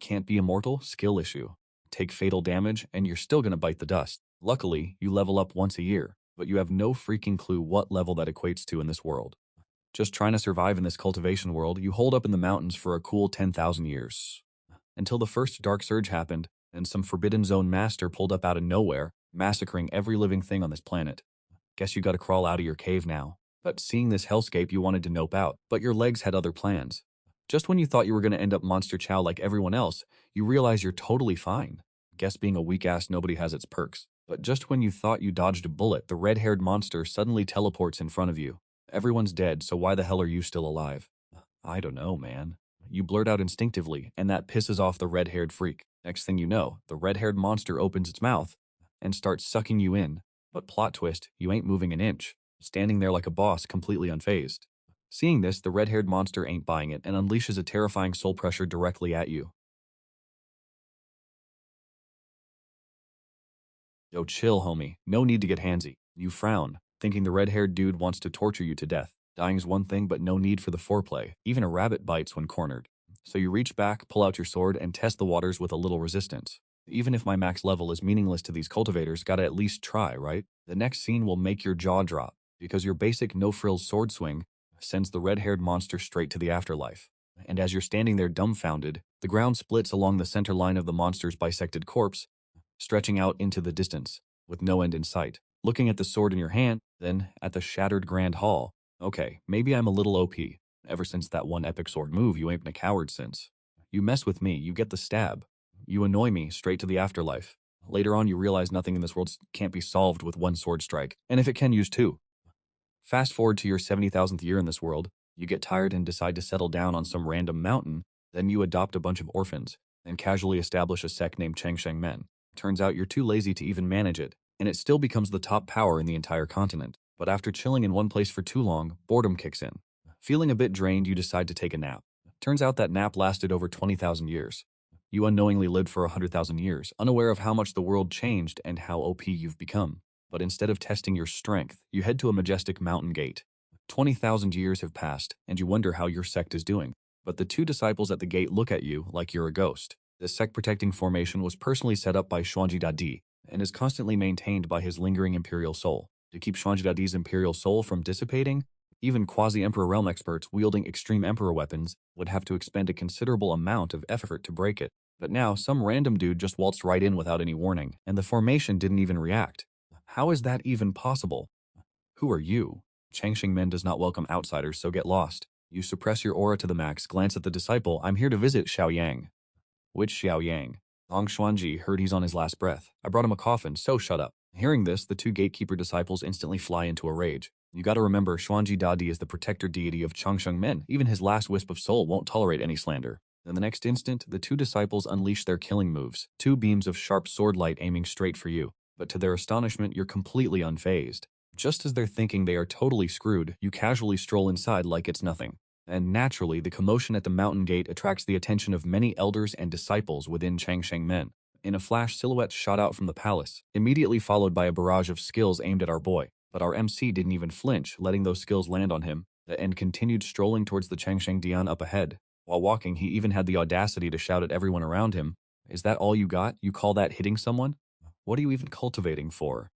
Can't be immortal? Skill issue. Take fatal damage, and you're still gonna bite the dust. Luckily, you level up once a year, but you have no freaking clue what level that equates to in this world. Just trying to survive in this cultivation world, you hold up in the mountains for a cool 10,000 years. Until the first dark surge happened, and some Forbidden Zone master pulled up out of nowhere, massacring every living thing on this planet. Guess you gotta crawl out of your cave now. But seeing this hellscape, you wanted to nope out, but your legs had other plans. Just when you thought you were gonna end up Monster Chow like everyone else, you realize you're totally fine. Guess being a weak ass nobody has its perks. But just when you thought you dodged a bullet, the red-haired monster suddenly teleports in front of you. Everyone's dead, so why the hell are you still alive? I don't know, man. You blurt out instinctively, and that pisses off the red-haired freak. Next thing you know, the red-haired monster opens its mouth and starts sucking you in. But plot twist, you ain't moving an inch, standing there like a boss, completely unfazed. Seeing this, the red-haired monster ain't buying it and unleashes a terrifying soul pressure directly at you. Yo, chill, homie. No need to get handsy. You frown, thinking the red-haired dude wants to torture you to death. Dying's one thing, but no need for the foreplay. Even a rabbit bites when cornered. So you reach back, pull out your sword, and test the waters with a little resistance. Even if my max level is meaningless to these cultivators, gotta at least try, right? The next scene will make your jaw drop, because your basic no-frills sword swing sends the red-haired monster straight to the afterlife. And as you're standing there dumbfounded, the ground splits along the center line of the monster's bisected corpse, stretching out into the distance, with no end in sight. Looking at the sword in your hand, then at the shattered grand hall. Okay, maybe I'm a little OP. Ever since that one epic sword move, you ain't been a coward since. You mess with me, you get the stab. You annoy me, straight to the afterlife. Later on, you realize nothing in this world can't be solved with one sword strike, and if it can, use two. Fast forward to your 70,000th year in this world, you get tired and decide to settle down on some random mountain, then you adopt a bunch of orphans, and casually establish a sect named Changsheng Men. Turns out you're too lazy to even manage it, and it still becomes the top power in the entire continent. But after chilling in one place for too long, boredom kicks in. Feeling a bit drained, you decide to take a nap. Turns out that nap lasted over 20,000 years. You unknowingly lived for 100,000 years, unaware of how much the world changed and how OP you've become. But instead of testing your strength, you head to a majestic mountain gate. 20,000 years have passed, and you wonder how your sect is doing. But the two disciples at the gate look at you like you're a ghost. This sect-protecting formation was personally set up by Xuanji Dadi, and is constantly maintained by his lingering imperial soul. To keep Xuanji Dadi's imperial soul from dissipating, even quasi-emperor realm experts wielding extreme emperor weapons would have to expend a considerable amount of effort to break it. But now, some random dude just waltzed right in without any warning, and the formation didn't even react. How is that even possible? Who are you? Changsheng Men does not welcome outsiders, so get lost. You suppress your aura to the max, glance at the disciple. I'm here to visit Xiao Yang. Which Xiao Yang? Long Xuanji heard he's on his last breath. I brought him a coffin, so shut up. Hearing this, the two gatekeeper disciples instantly fly into a rage. You gotta remember, Xuanji Dadi is the protector deity of Changsheng Men. Even his last wisp of soul won't tolerate any slander. Then the next instant, the two disciples unleash their killing moves, two beams of sharp sword light aiming straight for you. But to their astonishment, you're completely unfazed. Just as they're thinking they are totally screwed, you casually stroll inside like it's nothing. And naturally, the commotion at the mountain gate attracts the attention of many elders and disciples within Changsheng Men. In a flash, silhouettes shot out from the palace, immediately followed by a barrage of skills aimed at our boy. But our MC didn't even flinch, letting those skills land on him, and continued strolling towards the Changsheng Dian up ahead. While walking, he even had the audacity to shout at everyone around him, "Is that all you got? You call that hitting someone? What are you even cultivating for?"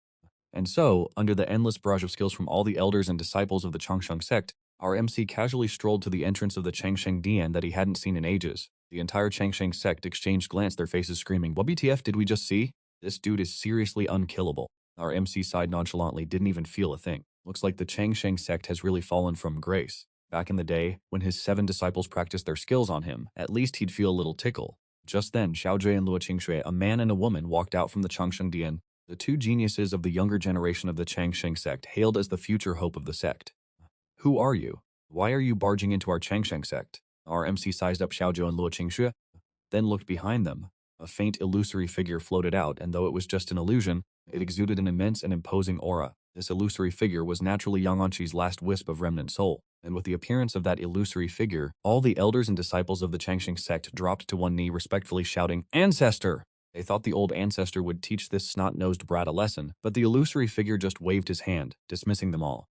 And so, under the endless barrage of skills from all the elders and disciples of the Changsheng sect, our MC casually strolled to the entrance of the Changsheng Dian that he hadn't seen in ages. The entire Changsheng sect exchanged glance, their faces screaming, "What BTF did we just see? This dude is seriously unkillable." Our MC sighed nonchalantly, didn't even feel a thing. Looks like the Changsheng sect has really fallen from grace. Back in the day, when his 7 disciples practiced their skills on him, at least he'd feel a little tickle. Just then, Xiao Jue and Luo Qingshui, a man and a woman, walked out from the Changsheng Dian. The two geniuses of the younger generation of the Changsheng sect, hailed as the future hope of the sect. "Who are you? Why are you barging into our Changsheng sect?" Our MC sized up Xiaozhou and Luo Qingshui, then looked behind them. A faint illusory figure floated out, and though it was just an illusion, it exuded an immense and imposing aura. This illusory figure was naturally Yang Anqi's last wisp of remnant soul, and with the appearance of that illusory figure, all the elders and disciples of the Changsheng sect dropped to one knee, respectfully shouting, "Ancestor!" They thought the old ancestor would teach this snot-nosed brat a lesson, but the illusory figure just waved his hand, dismissing them all.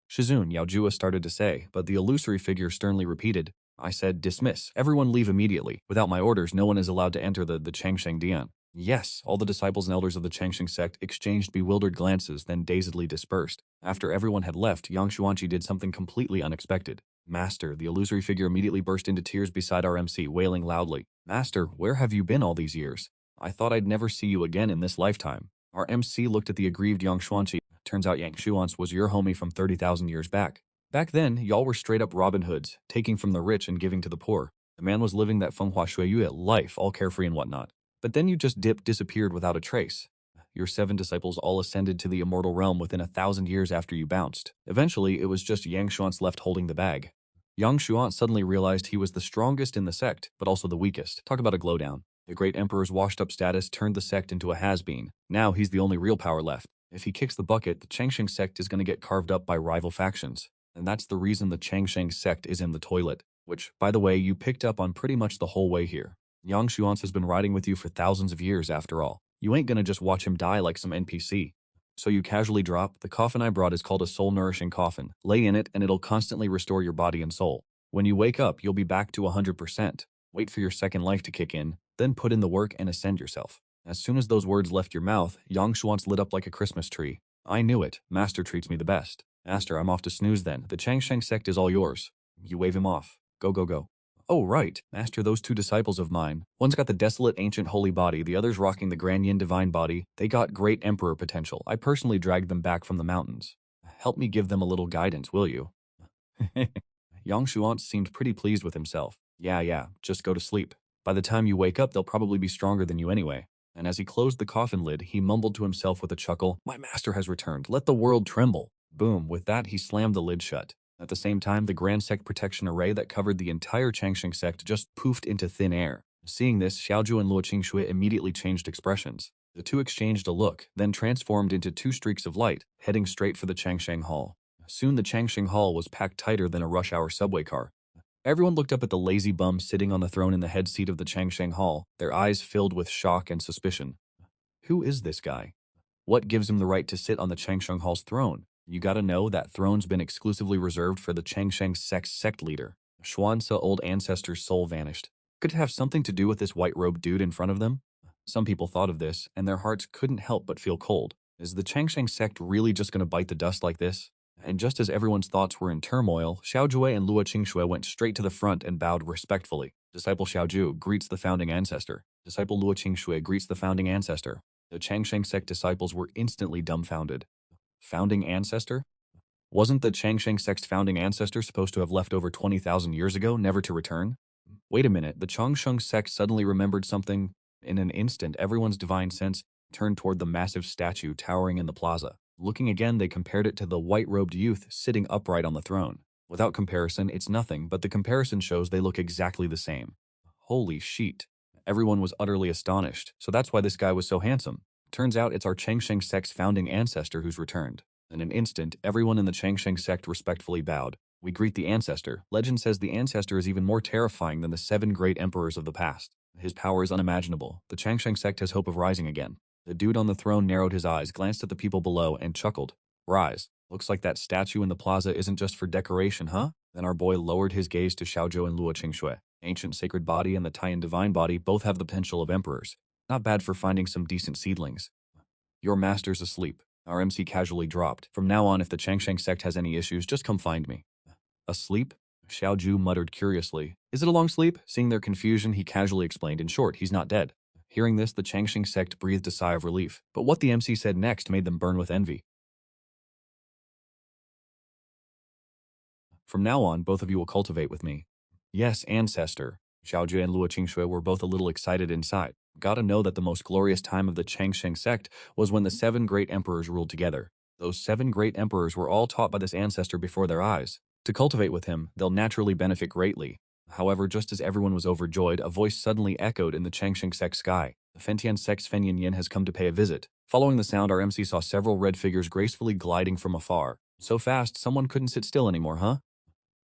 "Shizun," Yao Jua started to say, but the illusory figure sternly repeated, I said, dismiss. Everyone leave immediately. Without my orders, no one is allowed to enter the Changsheng Dian. Yes, all the disciples and elders of the Changsheng sect exchanged bewildered glances, then dazedly dispersed. After everyone had left, Yang Xuanqi did something completely unexpected. Master, the illusory figure immediately burst into tears beside our MC, wailing loudly. Master, where have you been all these years? I thought I'd never see you again in this lifetime. Our MC looked at the aggrieved Yang Xuanqi. Turns out Yang Xuanqi was your homie from 30,000 years back. Back then, y'all were straight up Robin Hoods, taking from the rich and giving to the poor. The man was living that Feng Hua Shui Yue life, all carefree and whatnot. But then you just disappeared without a trace. Your 7 disciples all ascended to the immortal realm within 1,000 years after you bounced. Eventually, it was just Yang Xuanqi left holding the bag. Yang Xuanqi suddenly realized he was the strongest in the sect, but also the weakest. Talk about a glowdown. The great emperor's washed-up status turned the sect into a has-been. Now he's the only real power left. If he kicks the bucket, the Changsheng sect is going to get carved up by rival factions. And that's the reason the Changsheng sect is in the toilet. Which, by the way, you picked up on pretty much the whole way here. Yang Xuanqi has been riding with you for thousands of years after all. You ain't gonna just watch him die like some NPC. So you casually drop, the coffin I brought is called a soul-nourishing coffin. Lay in it and it'll constantly restore your body and soul. When you wake up, you'll be back to 100%. Wait for your second life to kick in, then put in the work and ascend yourself. As soon as those words left your mouth, Yang Xuanqi lit up like a Christmas tree. I knew it. Master treats me the best. Master, I'm off to snooze then. The Changsheng sect is all yours. You wave him off. Go, go, go. Oh, right. Master, those 2 disciples of mine. One's got the desolate ancient holy body, the other's rocking the grand yin divine body. They got great emperor potential. I personally dragged them back from the mountains. Help me give them a little guidance, will you? Yang Xuanqi seemed pretty pleased with himself. Yeah, just go to sleep. By the time you wake up, they'll probably be stronger than you anyway. And as he closed the coffin lid, he mumbled to himself with a chuckle, my master has returned. Let the world tremble. Boom, with that, he slammed the lid shut. At the same time, the Grand Sect protection array that covered the entire Changsheng sect just poofed into thin air. Seeing this, Xiaozhu and Luo Qingshui immediately changed expressions. The 2 exchanged a look, then transformed into 2 streaks of light, heading straight for the Changsheng Hall. Soon the Changsheng Hall was packed tighter than a rush-hour subway car. Everyone looked up at the lazy bum sitting on the throne in the head seat of the Changsheng Hall, their eyes filled with shock and suspicion. Who is this guy? What gives him the right to sit on the Changsheng Hall's throne? You gotta know that throne's been exclusively reserved for the Changsheng sect's sect leader. Xuance's old ancestor's soul vanished. Could it have something to do with this white-robed dude in front of them? Some people thought of this, and their hearts couldn't help but feel cold. Is the Changsheng sect really just gonna bite the dust like this? And just as everyone's thoughts were in turmoil, Xiaozhu and Luo Qingshui went straight to the front and bowed respectfully. Disciple Xiaozhu greets the founding ancestor. Disciple Luo Qingshui greets the founding ancestor. The Changsheng sect disciples were instantly dumbfounded. Founding ancestor? Wasn't the Changsheng sect's founding ancestor supposed to have left over 20,000 years ago, never to return? Wait a minute, the Changsheng sect suddenly remembered something. In an instant, everyone's divine sense turned toward the massive statue towering in the plaza. Looking again, they compared it to the white-robed youth sitting upright on the throne. Without comparison, it's nothing, but the comparison shows they look exactly the same. Holy sheet. Everyone was utterly astonished, so that's why this guy was so handsome. Turns out it's our Changsheng sect's founding ancestor who's returned. In an instant, everyone in the Changsheng sect respectfully bowed. We greet the ancestor. Legend says the ancestor is even more terrifying than the 7 great emperors of the past. His power is unimaginable. The Changsheng sect has hope of rising again. The dude on the throne narrowed his eyes, glanced at the people below, and chuckled. Rise. Looks like that statue in the plaza isn't just for decoration, huh? Then our boy lowered his gaze to Xiaozhou and Luo Qingshui. Ancient sacred body and the Taiyan divine body both have the potential of emperors. Not bad for finding some decent seedlings. Your master's asleep. Our MC casually dropped. From now on, if the Changsheng sect has any issues, just come find me. Asleep? Xiaozhu muttered curiously. Is it a long sleep? Seeing their confusion, he casually explained. In short, he's not dead. Hearing this, the Changsheng sect breathed a sigh of relief. But what the MC said next made them burn with envy. From now on, both of you will cultivate with me. Yes, ancestor. Xiaozhu and Luo Qingshui were both a little excited inside. Gotta know that the most glorious time of the Changsheng sect was when the 7 great emperors ruled together. Those 7 great emperors were all taught by this ancestor before their eyes. To cultivate with him, they'll naturally benefit greatly. However, just as everyone was overjoyed, a voice suddenly echoed in the Changsheng sect sky. The Fentian sect's Fen Yin Yin has come to pay a visit. Following the sound, our MC saw several red figures gracefully gliding from afar. So fast, someone couldn't sit still anymore, huh?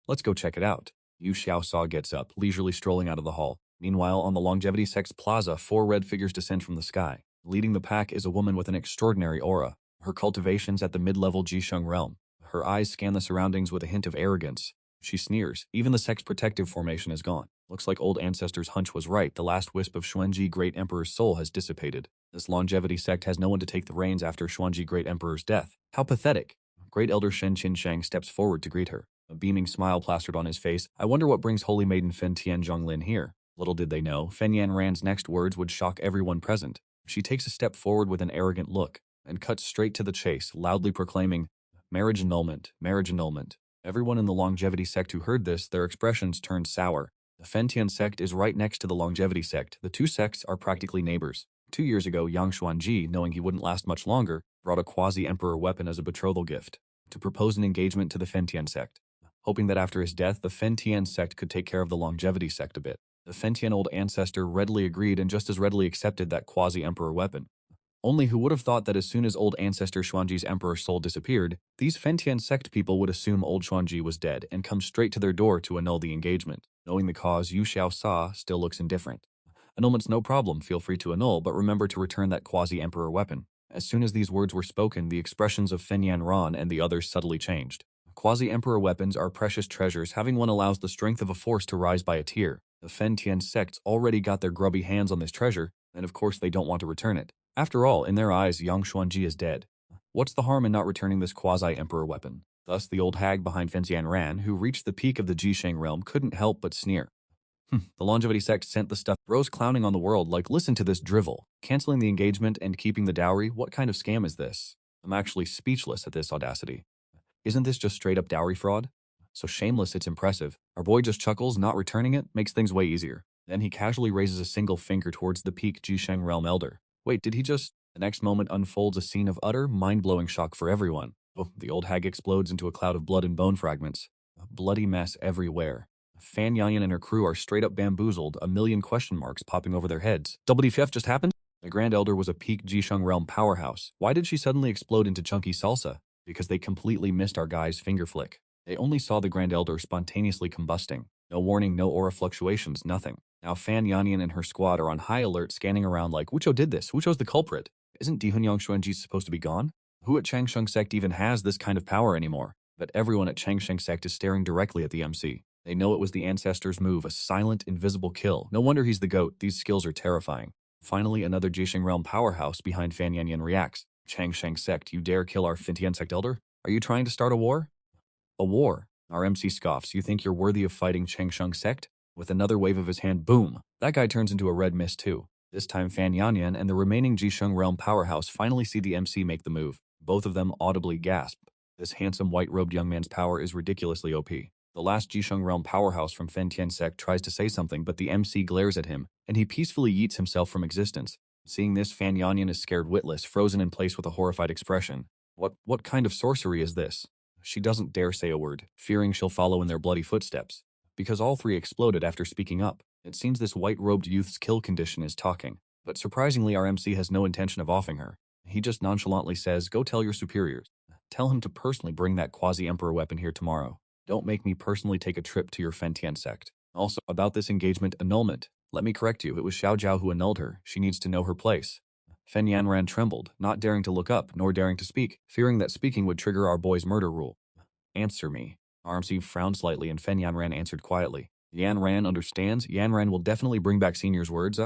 Let's go check it out. Yu Xiaosao gets up, leisurely strolling out of the hall. Meanwhile, on the Longevity Sect's plaza, 4 red figures descend from the sky. Leading the pack is a woman with an extraordinary aura. Her cultivation's at the mid-level Jisheng realm. Her eyes scan the surroundings with a hint of arrogance. She sneers. Even the sect's protective formation is gone. Looks like old ancestor's hunch was right. The last wisp of Xuanji Great Emperor's soul has dissipated. This longevity sect has no one to take the reins after Xuanji Great Emperor's death. How pathetic. Great Elder Shen Qinshang steps forward to greet her. A beaming smile plastered on his face. I wonder what brings Holy Maiden Fen Tian Zhonglin here. Little did they know, Fen Yanran's next words would shock everyone present. She takes a step forward with an arrogant look, and cuts straight to the chase, loudly proclaiming, marriage annulment, marriage annulment. Everyone in the longevity sect who heard this, their expressions turned sour. The Fen Tian sect is right next to the longevity sect. The two sects are practically neighbors. 2 years ago, Yang Xuanji, knowing he wouldn't last much longer, brought a quasi-emperor weapon as a betrothal gift to propose an engagement to the Fen Tian sect, hoping that after his death, the Fen Tian sect could take care of the longevity sect a bit. The Fen Tian old ancestor readily agreed and just as readily accepted that quasi-emperor weapon. Only who would have thought that as soon as old ancestor Xuanji's emperor soul disappeared, these Fen Tian sect people would assume old Xuanji was dead and come straight to their door to annul the engagement. Knowing the cause, Yu Xiao Sa still looks indifferent. Annulment's no problem, feel free to annul, but remember to return that quasi-emperor weapon. As soon as these words were spoken, the expressions of Fen Yan Ran and the others subtly changed. Quasi-emperor weapons are precious treasures. Having one allows the strength of a force to rise by a tier. The Fen Tian sects already got their grubby hands on this treasure, and of course they don't want to return it. After all, in their eyes, Yang Xuanji is dead. What's the harm in not returning this quasi-emperor weapon? Thus, the old hag behind Fen Tian Ran, who reached the peak of the Jisheng realm, couldn't help but sneer. The longevity sect sent the stuff. Bros clowning on the world like, listen to this drivel. Canceling the engagement and keeping the dowry, what kind of scam is this? I'm actually speechless at this audacity. Isn't this just straight up dowry fraud? So shameless it's impressive. Our boy just chuckles, not returning it makes things way easier. Then he casually raises a single finger towards the peak Jisheng realm elder. Wait, did he just? The next moment unfolds a scene of utter, mind-blowing shock for everyone. Oh, the old hag explodes into a cloud of blood and bone fragments. A bloody mess everywhere. Fan Yanyan and her crew are straight up bamboozled, a million question marks popping over their heads. WTF just happened? The Grand Elder was a peak Jisheng realm powerhouse. Why did she suddenly explode into chunky salsa? Because they completely missed our guy's finger flick. They only saw the Grand Elder spontaneously combusting. No warning, no aura fluctuations, nothing. Now Fan Yanyan and her squad are on high alert, scanning around like, Wucho did this, Wucho's the culprit. Isn't Dihunyang Xuanji supposed to be gone? Who at Changsheng sect even has this kind of power anymore? But everyone at Changsheng sect is staring directly at the MC. They know it was the ancestor's move, a silent, invisible kill. No wonder he's the GOAT, these skills are terrifying. Finally, another Jisheng realm powerhouse behind Fan Yanyan reacts. Changsheng sect, you dare kill our Fintian sect elder? Are you trying to start a war? A war? Our MC scoffs. You think you're worthy of fighting Changsheng sect? With another wave of his hand, boom! That guy turns into a red mist too. This time Fan Yanyan and the remaining Jisheng realm powerhouse finally see the MC make the move. Both of them audibly gasp. This handsome white-robed young man's power is ridiculously OP. The last Jisheng realm powerhouse from Fen Tian sect tries to say something, but the MC glares at him, and he peacefully yeets himself from existence. Seeing this, Fan Yanyan is scared witless, frozen in place with a horrified expression. What kind of sorcery is this? She doesn't dare say a word, fearing she'll follow in their bloody footsteps. Because all three exploded after speaking up. It seems this white-robed youth's kill condition is talking. But surprisingly, our MC has no intention of offing her. He just nonchalantly says, go tell your superiors. Tell him to personally bring that quasi-emperor weapon here tomorrow. Don't make me personally take a trip to your Fen Tian sect. Also, about this engagement annulment, let me correct you, it was Xiao Jiao who annulled her. She needs to know her place. Fen Yanran trembled, not daring to look up, nor daring to speak, fearing that speaking would trigger our boy's murder rule. Answer me. RMC frowned slightly and Fen Yanran answered quietly. Yanran understands. Yanran will definitely bring back Senior's words.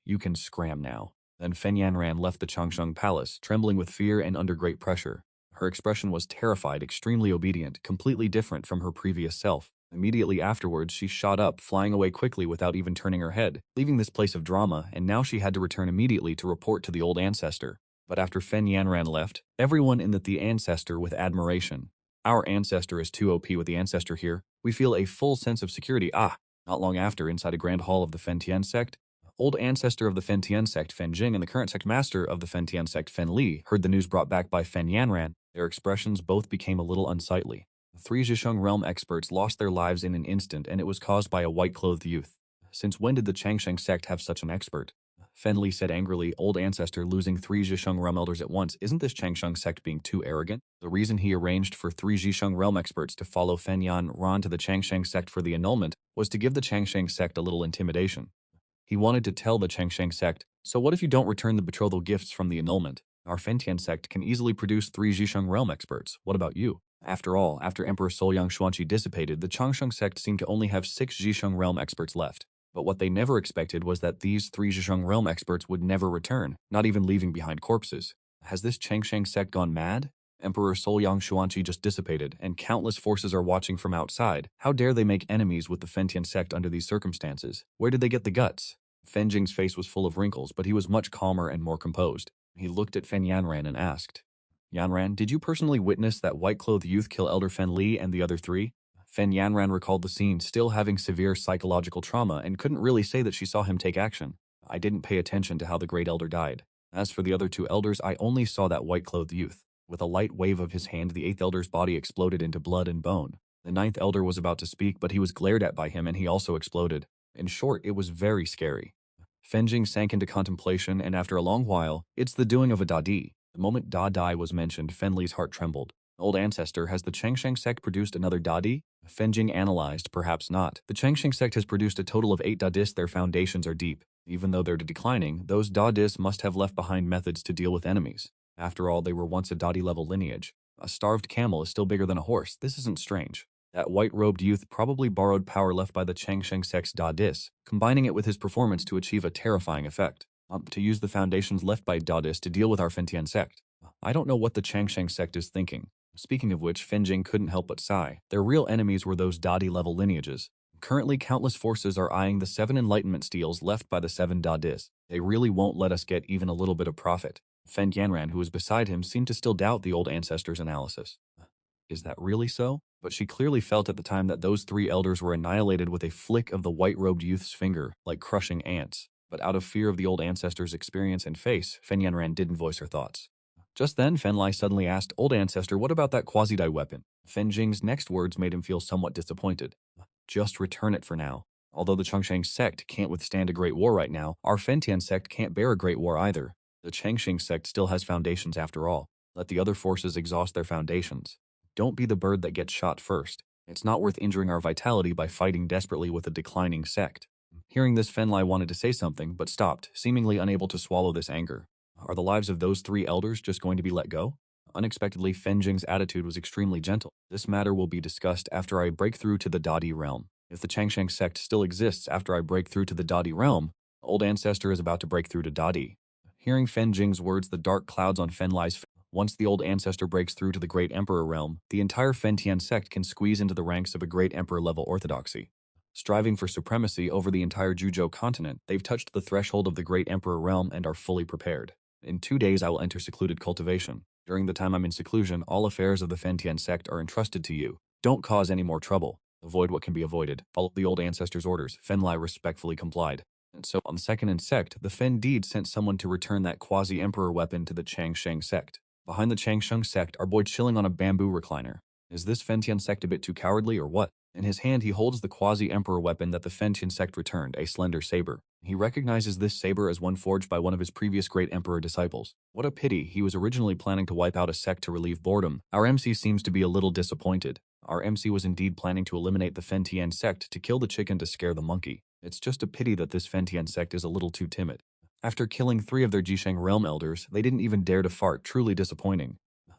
You can scram now. Then Fen Yanran left the Changsheng palace, trembling with fear and under great pressure. Her expression was terrified, extremely obedient, completely different from her previous self. Immediately afterwards, she shot up, flying away quickly without even turning her head, leaving this place of drama, and now she had to return immediately to report to the old ancestor. But after Fen Yanran left, everyone in the ancestor with admiration. Our ancestor is too OP with the ancestor here. We feel a full sense of security. Not long after, inside a grand hall of the Fen Tian sect, old ancestor of the Fen Tian sect, Fen Jing, and the current sect master of the Fen Tian sect, Fen Li, heard the news brought back by Fen Yanran. Their expressions both became a little unsightly. The three Zhisheng realm experts lost their lives in an instant, and it was caused by a white-clothed youth. Since when did the Changsheng sect have such an expert? Fen Li said angrily, old ancestor losing 3 Zhisheng realm elders at once. Isn't this Changsheng sect being too arrogant? The reason he arranged for 3 Zhisheng realm experts to follow Fen Yan Ran to the Changsheng sect for the annulment was to give the Changsheng sect a little intimidation. He wanted to tell the Changsheng sect, so what if you don't return the betrothal gifts from the annulment? Our Fen Tian sect can easily produce 3 Zhisheng realm experts. What about you? After all, after Emperor Solyang Xuanqi dissipated, the Changsheng sect seemed to only have 6 Zhisheng realm experts left. But what they never expected was that these 3 Zhisheng realm experts would never return, not even leaving behind corpses. Has this Changsheng sect gone mad? Emperor Solyang Xuanqi just dissipated, and countless forces are watching from outside. How dare they make enemies with the Fentian sect under these circumstances? Where did they get the guts? Fenjing's face was full of wrinkles, but he was much calmer and more composed. He looked at Fen Yanran and asked, Yanran, did you personally witness that white-clothed youth kill Elder Fen Li and the other 3? Fen Yanran recalled the scene, still having severe psychological trauma, and couldn't really say that she saw him take action. I didn't pay attention to how the Great Elder died. As for the other 2 elders, I only saw that white-clothed youth. With a light wave of his hand, the 8th elder's body exploded into blood and bone. The 9th elder was about to speak, but he was glared at by him and he also exploded. In short, it was very scary. Fenjing sank into contemplation, and after a long while, it's the doing of a Dadi. The moment Dadi was mentioned, Fenli's heart trembled. Old ancestor, has the Changsheng sect produced another Dadi? Fenjing analyzed, perhaps not. The Changsheng sect has produced a total of 8 Dadis. Their foundations are deep. Even though they're declining, those Dadis must have left behind methods to deal with enemies. After all, they were once a Dadi-level lineage. A starved camel is still bigger than a horse. This isn't strange. That white-robed youth probably borrowed power left by the Changsheng sect's Dadis, combining it with his performance to achieve a terrifying effect. To use the foundations left by Dadis to deal with our Fentian sect. I don't know what the Changsheng sect is thinking. Speaking of which, Fenjing couldn't help but sigh. Their real enemies were those Dadi-level lineages. Currently, countless forces are eyeing the 7 enlightenment steals left by the 7 Dadis. They really won't let us get even a little bit of profit. Fen Yanran, who was beside him, seemed to still doubt the old ancestor's analysis. Is that really so? But she clearly felt at the time that those 3 elders were annihilated with a flick of the white-robed youth's finger, like crushing ants. But out of fear of the old ancestor's experience and face, Fen Yanran didn't voice her thoughts. Just then, Fenlai suddenly asked, Old ancestor, what about that quasi-dai weapon? Fenjing's next words made him feel somewhat disappointed. Just return it for now. Although the Changsheng sect can't withstand a great war right now, our Fentian sect can't bear a great war either. The Changsheng sect still has foundations after all. Let the other forces exhaust their foundations. Don't be the bird that gets shot first. It's not worth injuring our vitality by fighting desperately with a declining sect. Hearing this, Fenlai wanted to say something, but stopped, seemingly unable to swallow this anger. Are the lives of those 3 elders just going to be let go? Unexpectedly, Fenjing's attitude was extremely gentle. This matter will be discussed after I break through to the Dadi realm. If the Changsheng sect still exists after I break through to the Dadi realm, Old Ancestor is about to break through to Dadi. Hearing Fenjing's words, the dark clouds on Fenlai's face. Once the Old Ancestor breaks through to the Great Emperor realm, the entire Fentian sect can squeeze into the ranks of a Great Emperor-level orthodoxy. Striving for supremacy over the entire Juzhou continent, they've touched the threshold of the Great Emperor realm and are fully prepared. In 2 days I will enter secluded cultivation. During the time I'm in seclusion, all affairs of the Fentian sect are entrusted to you. Don't cause any more trouble. Avoid what can be avoided. Follow the Old Ancestor's orders. Fenlai respectfully complied. And so, on the second insect, the Fen Deed sent someone to return that quasi-emperor weapon to the Changsheng sect. Behind the Changsheng sect are boy chilling on a bamboo recliner. Is this Fentian sect a bit too cowardly or what? In his hand he holds the quasi-emperor weapon that the Fentian sect returned, a slender saber. He recognizes this saber as one forged by one of his previous great emperor disciples. What a pity, he was originally planning to wipe out a sect to relieve boredom. Our MC seems to be a little disappointed. Our MC was indeed planning to eliminate the Fentian sect to kill the chicken to scare the monkey. It's just a pity that this Fentian sect is a little too timid. After killing 3 of their Jisheng realm elders, they didn't even dare to fart, truly disappointing.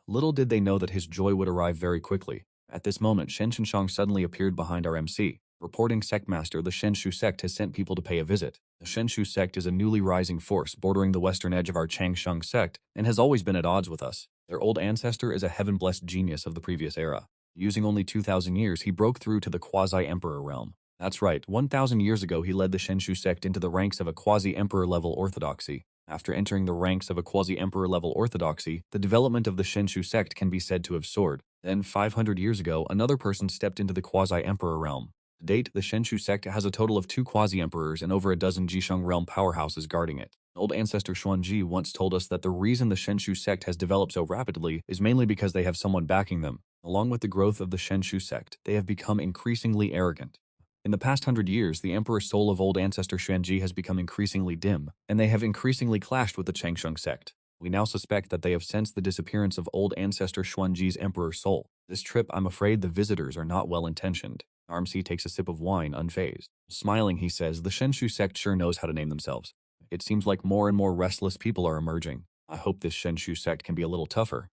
Little did they know that his joy would arrive very quickly. At this moment, Shen Shenshang suddenly appeared behind our MC. Reporting Sectmaster, the Shenshu sect has sent people to pay a visit. The Shenshu sect is a newly rising force bordering the western edge of our Changsheng sect and has always been at odds with us. Their old ancestor is a heaven-blessed genius of the previous era. Using only 2,000 years, he broke through to the quasi-emperor realm. That's right, 1,000 years ago he led the Shenshu sect into the ranks of a quasi-emperor-level orthodoxy. After entering the ranks of a quasi-emperor-level orthodoxy, the development of the Shenshu sect can be said to have soared. Then, 500 years ago, another person stepped into the quasi-emperor realm. To date, the Shenshu sect has a total of 2 quasi-emperors and over a dozen Jisheng realm powerhouses guarding it. Old ancestor Xuanji once told us that the reason the Shenshu sect has developed so rapidly is mainly because they have someone backing them. Along with the growth of the Shenshu sect, they have become increasingly arrogant. In the past 100 years, the emperor's soul of old ancestor Xuanji has become increasingly dim, and they have increasingly clashed with the Changsheng sect. We now suspect that they have sensed the disappearance of old ancestor Xuanji's emperor's soul. This trip, I'm afraid the visitors are not well-intentioned. RMC takes a sip of wine, unfazed. Smiling, he says, the Shenshu sect sure knows how to name themselves. It seems like more and more restless people are emerging. I hope this Shenshu sect can be a little tougher.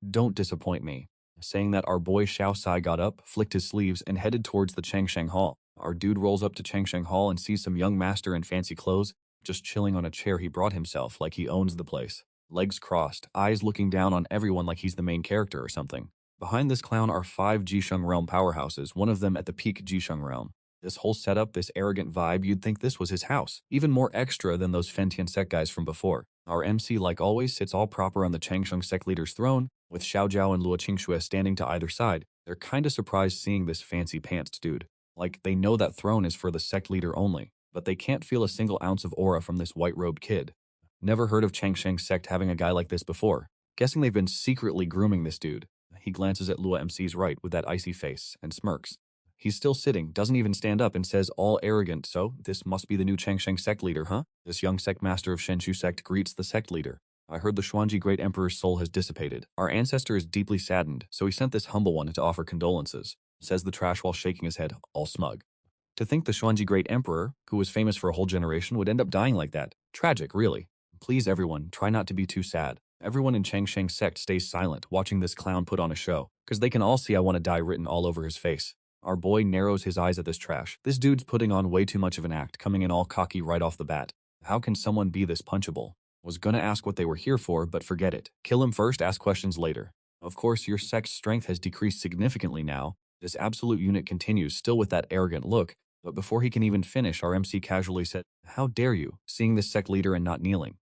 Don't disappoint me. Saying that, our boy Xiao Sai got up, flicked his sleeves, and headed towards the Changsheng Hall. Our dude rolls up to Changsheng Hall and sees some young master in fancy clothes, just chilling on a chair he brought himself like he owns the place. Legs crossed, eyes looking down on everyone like he's the main character or something. Behind this clown are 5 Jisheng realm powerhouses, one of them at the peak Jisheng realm. This whole setup, this arrogant vibe, you'd think this was his house. Even more extra than those Fentian sect guys from before. Our MC, like always, sits all proper on the Changsheng sect leader's throne, with Xiao Zhao and Luo Qingxue standing to either side. They're kinda surprised seeing this fancy pants dude. Like, they know that throne is for the sect leader only, but they can't feel a single ounce of aura from this white-robed kid. Never heard of Changsheng sect having a guy like this before. Guessing they've been secretly grooming this dude. He glances at Luo MC's right with that icy face, and smirks. He's still sitting, doesn't even stand up, and says all arrogant, "So, this must be the new Changsheng sect leader, huh?" This young sect master of Shenshu sect greets the sect leader. "I heard the Xuanji Great Emperor's soul has dissipated. Our ancestor is deeply saddened, so he sent this humble one to offer condolences," says the trash while shaking his head, all smug. To think the Xuanji Great Emperor, who was famous for a whole generation, would end up dying like that. Tragic, really. Please, everyone, try not to be too sad. Everyone in Changsheng sect stays silent, watching this clown put on a show, because they can all see "I want to die" written all over his face. Our boy narrows his eyes at this trash. This dude's putting on way too much of an act, coming in all cocky right off the bat. How can someone be this punchable? Was gonna ask what they were here for, but forget it. Kill him first, ask questions later. Of course, your sect's strength has decreased significantly now. This absolute unit continues, still with that arrogant look, but before he can even finish, our MC casually said, "How dare you," seeing this sect leader and not kneeling.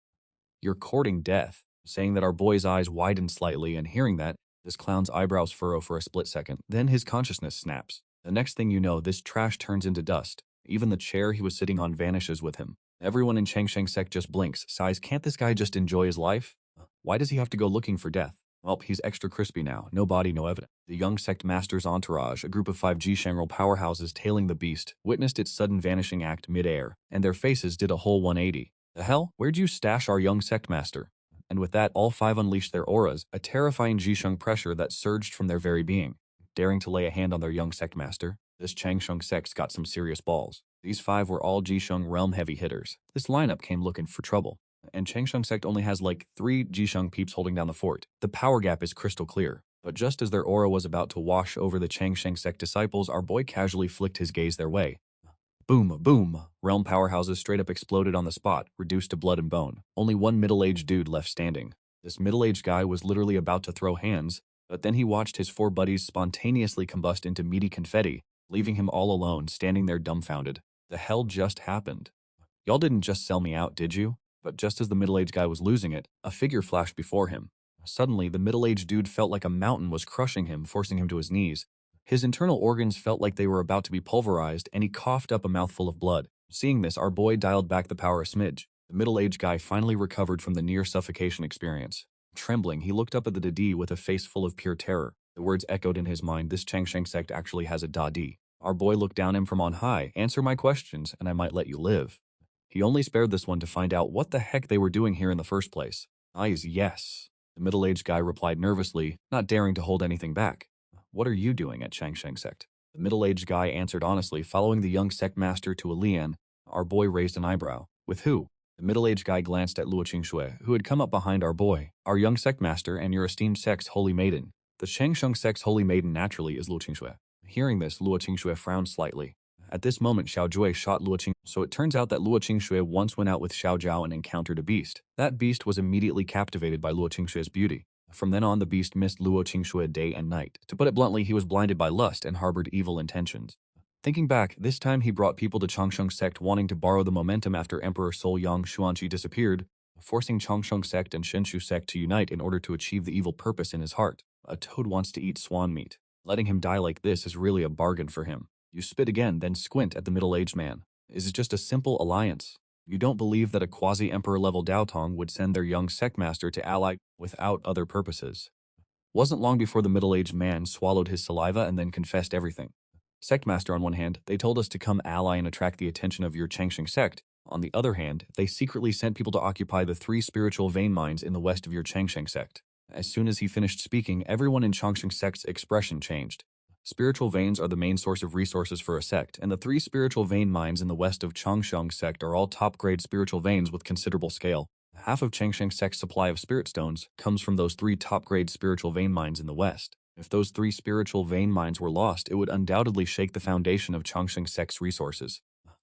"You're courting death," saying that, our boy's eyes widen slightly, and hearing that, this clown's eyebrows furrow for a split second. Then his consciousness snaps. The next thing you know, this trash turns into dust. Even the chair he was sitting on vanishes with him. Everyone in Changsheng sect just blinks, sighs, can't this guy just enjoy his life? Why does he have to go looking for death? Well, he's extra crispy now, no body, no evidence. The young sect master's entourage, a group of 5 Jishengral powerhouses tailing the beast, witnessed its sudden vanishing act mid-air, and their faces did a whole 180. The hell? Where'd you stash our young sect master? And with that, all 5 unleashed their auras, a terrifying Jisheng pressure that surged from their very being. Daring to lay a hand on their young sect master, this Changsheng sect's got some serious balls. These 5 were all Jisheng realm heavy hitters. This lineup came looking for trouble. And Changsheng sect only has like 3 Jisheng peeps holding down the fort. The power gap is crystal clear. But just as their aura was about to wash over the Changsheng sect disciples, our boy casually flicked his gaze their way. Boom, boom. Realm powerhouses straight up exploded on the spot, reduced to blood and bone. Only one middle-aged dude left standing. This middle-aged guy was literally about to throw hands, but then he watched his 4 buddies spontaneously combust into meaty confetti, leaving him all alone, standing there dumbfounded. The hell just happened? Y'all didn't just sell me out, did you? But just as the middle-aged guy was losing it, a figure flashed before him. Suddenly, the middle-aged dude felt like a mountain was crushing him, forcing him to his knees. His internal organs felt like they were about to be pulverized, and he coughed up a mouthful of blood. Seeing this, our boy dialed back the power a smidge. The middle-aged guy finally recovered from the near suffocation experience. Trembling, he looked up at the Dadi with a face full of pure terror. The words echoed in his mind, "This Changsheng sect actually has a Dadi." Our boy looked down him from on high. "Answer my questions, and I might let you live." He only spared this one to find out what the heck they were doing here in the first place. "Eyes, yes." The middle-aged guy replied nervously, not daring to hold anything back. "What are you doing at Changsheng sect?" The middle-aged guy answered honestly, following the young sect master to a lian. Our boy raised an eyebrow. "With who?" The middle-aged guy glanced at Luo Qingxue, who had come up behind our boy. "Our young sect master and your esteemed sect's holy maiden." The Changsheng sect's holy maiden naturally is Luo Qingxue. Hearing this, Luo Qingxue frowned slightly. At this moment, Xiao Jue shot Luo Qing. So it turns out that Luo Qingxue once went out with Xiao Zhao and encountered a beast. That beast was immediately captivated by Luo Qingxue's beauty. From then on, the beast missed Luo Qingxue day and night. To put it bluntly, he was blinded by lust and harbored evil intentions. Thinking back, this time he brought people to Changsheng sect wanting to borrow the momentum after Emperor Sol Yang Xuanqi disappeared, forcing Changsheng sect and Shenshu sect to unite in order to achieve the evil purpose in his heart. A toad wants to eat swan meat. Letting him die like this is really a bargain for him. You spit again, then squint at the middle-aged man. Is it just a simple alliance? You don't believe that a quasi-emperor level Daotong would send their young sect master to ally without other purposes. Wasn't long before the middle-aged man swallowed his saliva and then confessed everything. Sect master, on one hand, they told us to come ally and attract the attention of your Changsheng sect. On the other hand, they secretly sent people to occupy the 3 spiritual vein mines in the west of your Changsheng sect. As soon as he finished speaking, everyone in Changsheng sect's expression changed. Spiritual veins are the main source of resources for a sect, and the 3 spiritual vein mines in the west of Changsheng sect are all top-grade spiritual veins with considerable scale. Half of Changsheng sect's supply of spirit stones comes from those 3 top-grade spiritual vein mines in the west. If those three spiritual vein mines were lost, it would undoubtedly shake the foundation of Changsheng sect's resources.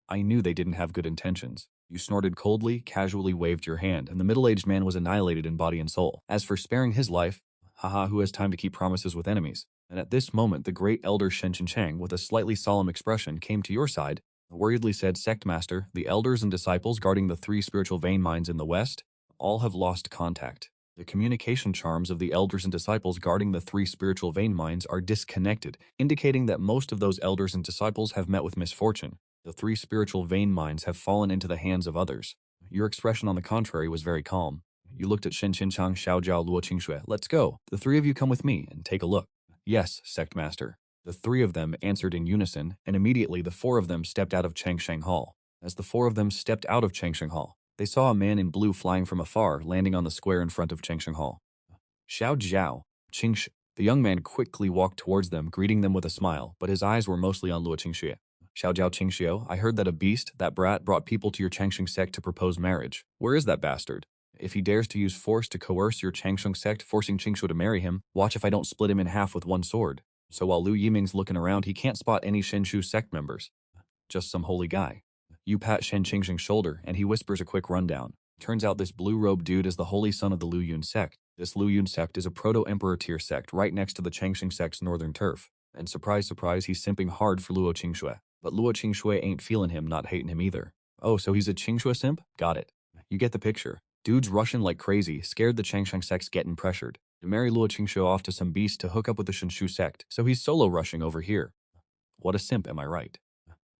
I knew they didn't have good intentions. You snorted coldly, casually waved your hand, and the middle-aged man was annihilated in body and soul. As for sparing his life, haha, who has time to keep promises with enemies? And at this moment, the great elder Shen Chang, with a slightly solemn expression, came to your side, worriedly said, Sect Master, the elders and disciples guarding the three spiritual vein mines in the west, all have lost contact. The communication charms of the elders and disciples guarding the three spiritual vein mines are disconnected, indicating that most of those elders and disciples have met with misfortune. The three spiritual vein mines have fallen into the hands of others. Your expression, on the contrary, was very calm. You looked at Shen Qinchang, Xiao Jiao, Luo Qingxue. Let's go. The three of you come with me and take a look. Yes, Sect Master. The three of them answered in unison, and immediately the four of them stepped out of Changsheng Hall. As the four of them stepped out of Changsheng Hall, they saw a man in blue flying from afar, landing on the square in front of Changsheng Hall. Xiao Jiao, Qingxue. The young man quickly walked towards them, greeting them with a smile, but his eyes were mostly on Luo Qingxue. Xiao Jiao Qingxiu, I heard that a beast, that brat, brought people to your Changsheng sect to propose marriage. Where is that bastard? If he dares to use force to coerce your Changsheng sect, forcing Qingxiu to marry him, watch if I don't split him in half with one sword. So while Lu Yiming's looking around, he can't spot any Shenshu sect members. Just some holy guy. You pat Shen Qingsheng's shoulder, and he whispers a quick rundown. Turns out this blue-robed dude is the holy son of the Lu Yun sect. This Lu Yun sect is a proto-emperor tier sect right next to the Changsheng sect's northern turf. And surprise, surprise, he's simping hard for Luo Qingxue. But Luo Qingxue ain't feeling him, not hating him either. Oh, so he's a Qingxue simp? Got it. You get the picture. Dude's rushing like crazy, scared the Changsheng sect's getting pressured. To marry Luo Qingxue off to some beast to hook up with the Shenshu sect, so he's solo rushing over here. What a simp, am I right?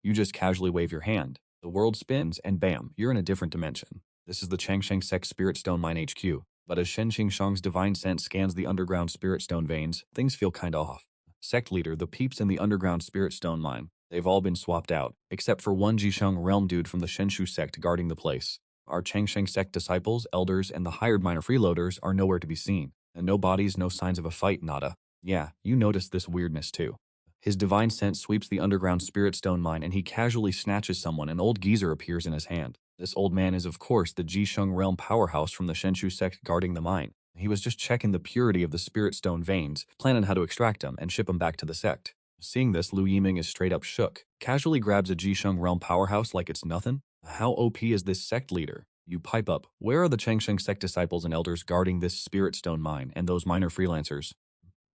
You just casually wave your hand. The world spins, and bam, you're in a different dimension. This is the Changsheng sect Spirit Stone Mine HQ. But as Shen Qingshang's divine sense scans the underground Spirit Stone veins, things feel kinda off. Sect leader, the peeps in the underground Spirit Stone Mine. They've all been swapped out, except for one Jisheng realm dude from the Shenshu sect guarding the place. Our Changsheng sect disciples, elders, and the hired minor freeloaders are nowhere to be seen. And no bodies, no signs of a fight, nada. Yeah, you noticed this weirdness too. His divine sense sweeps the underground Spirit Stone Mine and he casually snatches someone. An old geezer appears in his hand. This old man is of course the Jisheng realm powerhouse from the Shenshu sect guarding the mine. He was just checking the purity of the Spirit Stone veins, planning how to extract them and ship them back to the sect. Seeing this, Lu Yiming is straight up shook, casually grabs a Jisheng realm powerhouse like it's nothing. How OP is this sect leader? You pipe up. Where are the Changsheng sect disciples and elders guarding this Spirit Stone mine and those minor freelancers?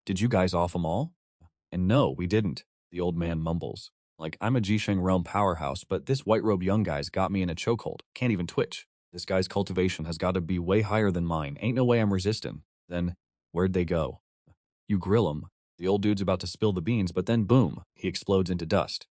Did you guys off them all? And no, we didn't, the old man mumbles. Like, I'm a Jisheng realm powerhouse, but this white-robed young guy's got me in a chokehold. Can't even twitch. This guy's cultivation has got to be way higher than mine. Ain't no way I'm resisting. Then, where'd they go? You grill him. The old dude's about to spill the beans, but then boom, he explodes into dust.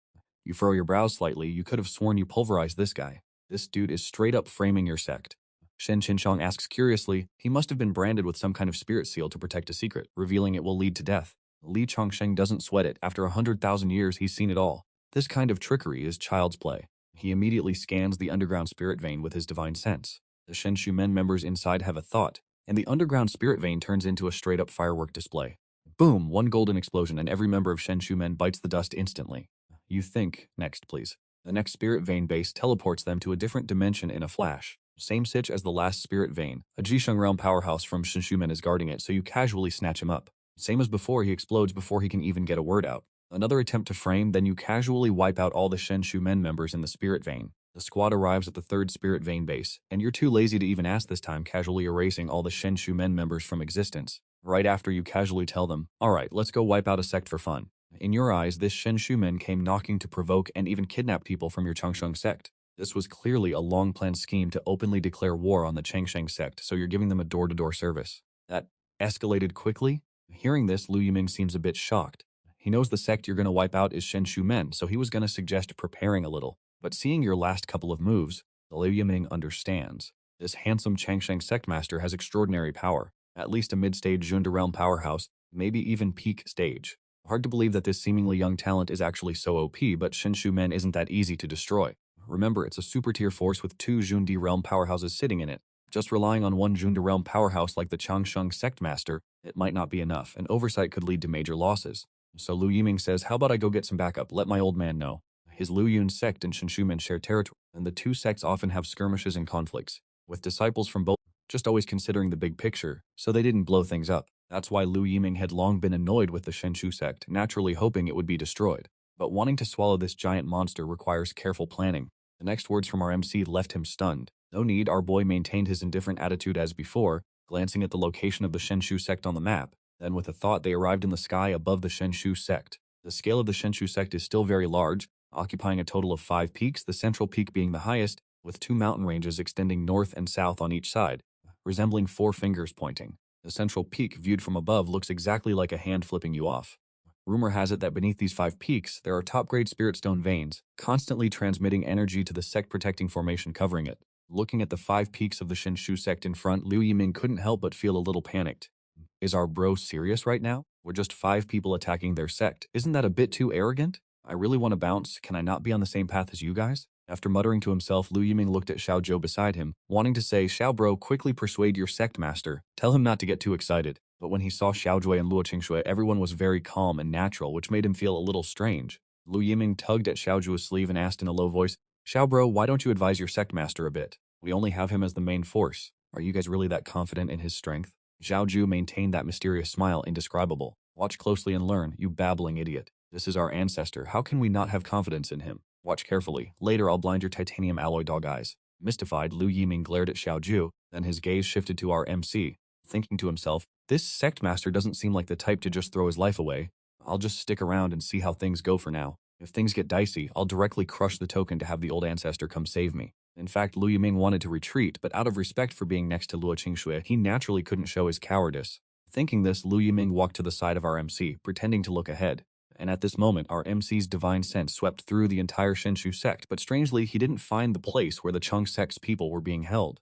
You furrow your brows slightly. You could have sworn you pulverized this guy. This dude is straight up framing your sect. Shen Qinchang asks curiously, he must have been branded with some kind of spirit seal to protect a secret, revealing it will lead to death. Li Chongsheng doesn't sweat it. After 100,000 years, he's seen it all. This kind of trickery is child's play. He immediately scans the underground spirit vein with his divine sense. The Shenshu Men members inside have a thought, and the underground spirit vein turns into a straight-up firework display. Boom, one golden explosion, and every member of Shenshu Men bites the dust instantly. You think, next please. The next spirit vein base teleports them to a different dimension in a flash. Same sitch as the last spirit vein. A Jisheng realm powerhouse from Shenshu Men is guarding it, so you casually snatch him up. Same as before, he explodes before he can even get a word out. Another attempt to frame, then you casually wipe out all the Shenshu Men members in the spirit vein. The squad arrives at the third spirit vein base, and you're too lazy to even ask this time, casually erasing all the Shenshu Men members from existence. Right after you casually tell them, alright, let's go wipe out a sect for fun. In your eyes, this Shenshu Men came knocking to provoke and even kidnap people from your Changsheng sect. This was clearly a long-planned scheme to openly declare war on the Changsheng sect, so you're giving them a door-to-door service. That escalated quickly? Hearing this, Lu Yiming seems a bit shocked. He knows the sect you're going to wipe out is Shenshu Men, so he was going to suggest preparing a little. But seeing your last couple of moves, Lu Yiming understands. This handsome Changsheng sect master has extraordinary power, at least a mid-stage Junde realm powerhouse, maybe even peak stage. Hard to believe that this seemingly young talent is actually so OP, but Shenshu Men isn't that easy to destroy. Remember, it's a super-tier force with two Junde realm powerhouses sitting in it. Just relying on one Junde realm powerhouse like the Changsheng sect master, it might not be enough, and oversight could lead to major losses. So Lu Yiming says, how about I go get some backup, let my old man know. His Lu Yun sect and Shenshu Men share territory, and the two sects often have skirmishes and conflicts, with disciples from both just always considering the big picture, so they didn't blow things up. That's why Liu Yiming had long been annoyed with the Shenshu sect, naturally hoping it would be destroyed. But wanting to swallow this giant monster requires careful planning. The next words from our MC left him stunned. No need, our boy maintained his indifferent attitude as before, glancing at the location of the Shenshu sect on the map. Then with a thought they arrived in the sky above the Shenshu sect. The scale of the Shenshu sect is still very large, occupying a total of 5 peaks, the central peak being the highest, with 2 mountain ranges extending north and south on each side, resembling 4 fingers pointing. The central peak, viewed from above, looks exactly like a hand flipping you off. Rumor has it that beneath these 5 peaks, there are top-grade spirit stone veins, constantly transmitting energy to the sect-protecting formation covering it. Looking at the 5 peaks of the Shinshu sect in front, Liu Yiming couldn't help but feel a little panicked. Is our bro serious right now? We're just 5 people attacking their sect. Isn't that a bit too arrogant? I really want to bounce. Can I not be on the same path as you guys? After muttering to himself, Liu Yiming looked at Xiao Zhou beside him, wanting to say, Xiao bro, quickly persuade your sect master. Tell him not to get too excited. But when he saw Xiao Zhui and Luo Qingshui, everyone was very calm and natural, which made him feel a little strange. Liu Yiming tugged at Xiao Zhui's sleeve and asked in a low voice, Xiao bro, why don't you advise your sect master a bit? We only have him as the main force. Are you guys really that confident in his strength? Xiao Zhu maintained that mysterious smile, indescribable. Watch closely and learn, you babbling idiot. This is our ancestor. How can we not have confidence in him? Watch carefully. Later I'll blind your titanium alloy dog eyes. Mystified, Liu Yiming glared at Xiao Zhu, then his gaze shifted to our MC, thinking to himself, this sect master doesn't seem like the type to just throw his life away. I'll just stick around and see how things go for now. If things get dicey, I'll directly crush the token to have the old ancestor come save me. In fact, Liu Yiming wanted to retreat, but out of respect for being next to Luo Qingshui, he naturally couldn't show his cowardice. Thinking this, Liu Yiming walked to the side of our MC, pretending to look ahead. And at this moment, our MC's divine sense swept through the entire Shenshu sect, but strangely, he didn't find the place where the Cheng sect's people were being held.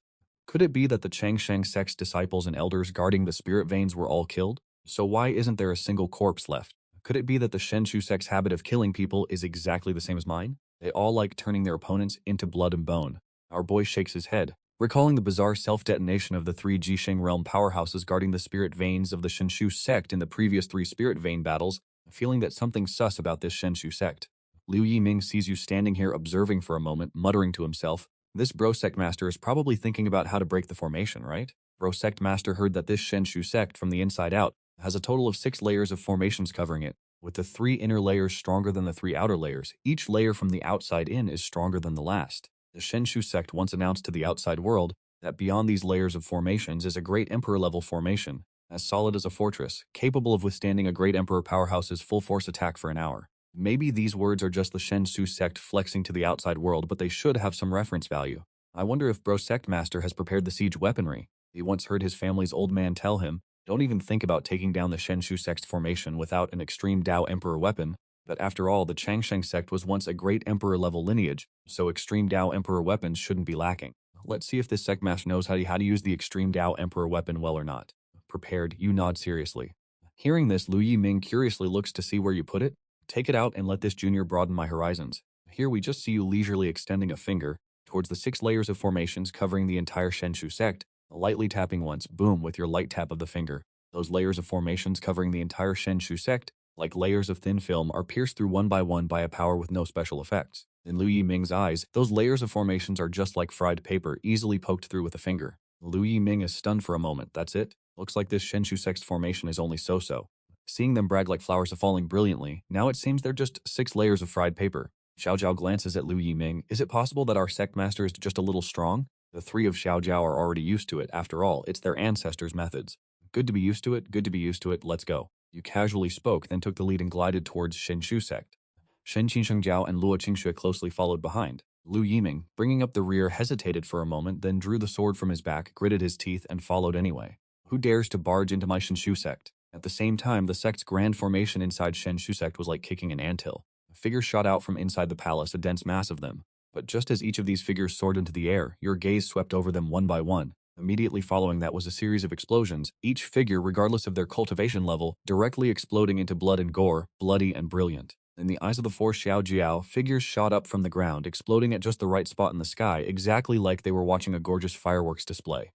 Could it be that the Changsheng sect's disciples and elders guarding the spirit veins were all killed? So why isn't there a single corpse left? Could it be that the Shenshu sect's habit of killing people is exactly the same as mine? They all like turning their opponents into blood and bone. Our boy shakes his head, recalling the bizarre self-detonation of the 3 Jisheng realm powerhouses guarding the spirit veins of the Shenshu sect in the previous 3 spirit vein battles, feeling that something's sus about this Shenshu sect. Liu Yiming sees you standing here observing for a moment, muttering to himself, this bro sect master is probably thinking about how to break the formation, right? Bro sect master heard that this Shenshu sect, from the inside out, has a total of 6 layers of formations covering it, with the 3 inner layers stronger than the 3 outer layers. Each layer from the outside in is stronger than the last. The Shenshu sect once announced to the outside world that beyond these layers of formations is a great emperor-level formation, as solid as a fortress, capable of withstanding a great emperor powerhouse's full-force attack for an hour. Maybe these words are just the Shenshu sect flexing to the outside world, but they should have some reference value. I wonder if Bro Sect Master has prepared the siege weaponry. He once heard his family's old man tell him, don't even think about taking down the Shenshu sect's formation without an extreme Dao Emperor weapon. But after all, the Changsheng sect was once a great emperor-level lineage, so extreme Dao Emperor weapons shouldn't be lacking. Let's see if this sect master knows how to use the extreme Dao Emperor weapon well or not. Prepared, you nod seriously. Hearing this, Liu Yiming curiously looks to see where you put it. Take it out and let this junior broaden my horizons. Here we just see you leisurely extending a finger towards the 6 layers of formations covering the entire Shenshu sect, lightly tapping once, boom, with your light tap of the finger. Those layers of formations covering the entire Shenshu sect, like layers of thin film, are pierced through one by a power with no special effects. In Liu Yiming's eyes, those layers of formations are just like fried paper, easily poked through with a finger. Liu Yiming is stunned for a moment. That's it? Looks like this Shenshu sect's formation is only so-so. Seeing them brag like flowers are falling brilliantly, now it seems they're just 6 layers of fried paper. Xiao Zhao glances at Liu Yiming. Is it possible that our sect master is just a little strong? The 3 of Xiao Zhao are already used to it. After all, it's their ancestors' methods. Good to be used to it, good to be used to it, let's go. You casually spoke, then took the lead and glided towards Shenshu sect. Shen Qingshengjiao and Luo Qingshui closely followed behind. Liu Yiming, bringing up the rear, hesitated for a moment, then drew the sword from his back, gritted his teeth, and followed anyway. Who dares to barge into my Shenshu sect? At the same time, the sect's grand formation inside Shenshu sect was like kicking an anthill. Figures shot out from inside the palace, a dense mass of them. But just as each of these figures soared into the air, your gaze swept over them one by one. Immediately following that was a series of explosions, each figure, regardless of their cultivation level, directly exploding into blood and gore, bloody and brilliant. In the eyes of the 4 Xiao Jiao, figures shot up from the ground, exploding at just the right spot in the sky, exactly like they were watching a gorgeous fireworks display.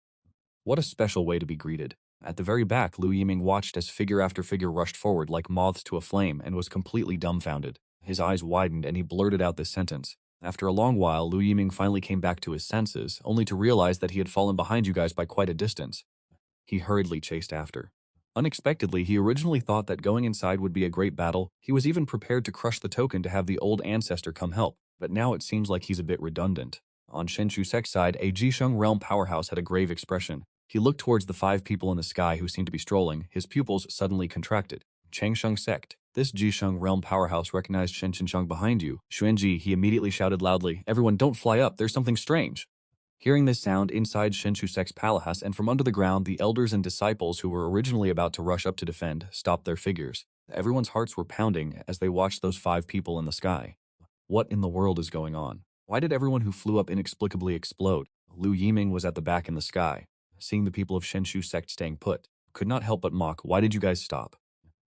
What a special way to be greeted. At the very back, Liu Yiming watched as figure after figure rushed forward like moths to a flame and was completely dumbfounded. His eyes widened and he blurted out this sentence. After a long while, Liu Yiming finally came back to his senses, only to realize that he had fallen behind you guys by quite a distance. He hurriedly chased after. Unexpectedly, he originally thought that going inside would be a great battle. He was even prepared to crush the token to have the old ancestor come help, but now it seems like he's a bit redundant. On Shen Shusek's side, a Jisheng realm powerhouse had a grave expression. He looked towards the 5 people in the sky who seemed to be strolling. His pupils suddenly contracted. Changsheng sect. This Jisheng realm powerhouse recognized Shen Chincheng behind you. Xuanji, he immediately shouted loudly, "Everyone don't fly up, there's something strange." Hearing this sound inside Shen Shusek's palace and from under the ground, the elders and disciples who were originally about to rush up to defend stopped their figures. Everyone's hearts were pounding as they watched those 5 people in the sky. What in the world is going on? Why did everyone who flew up inexplicably explode? Lu Yiming was at the back in the sky, seeing the people of Shenshu sect staying put. Could not help but mock, "Why did you guys stop?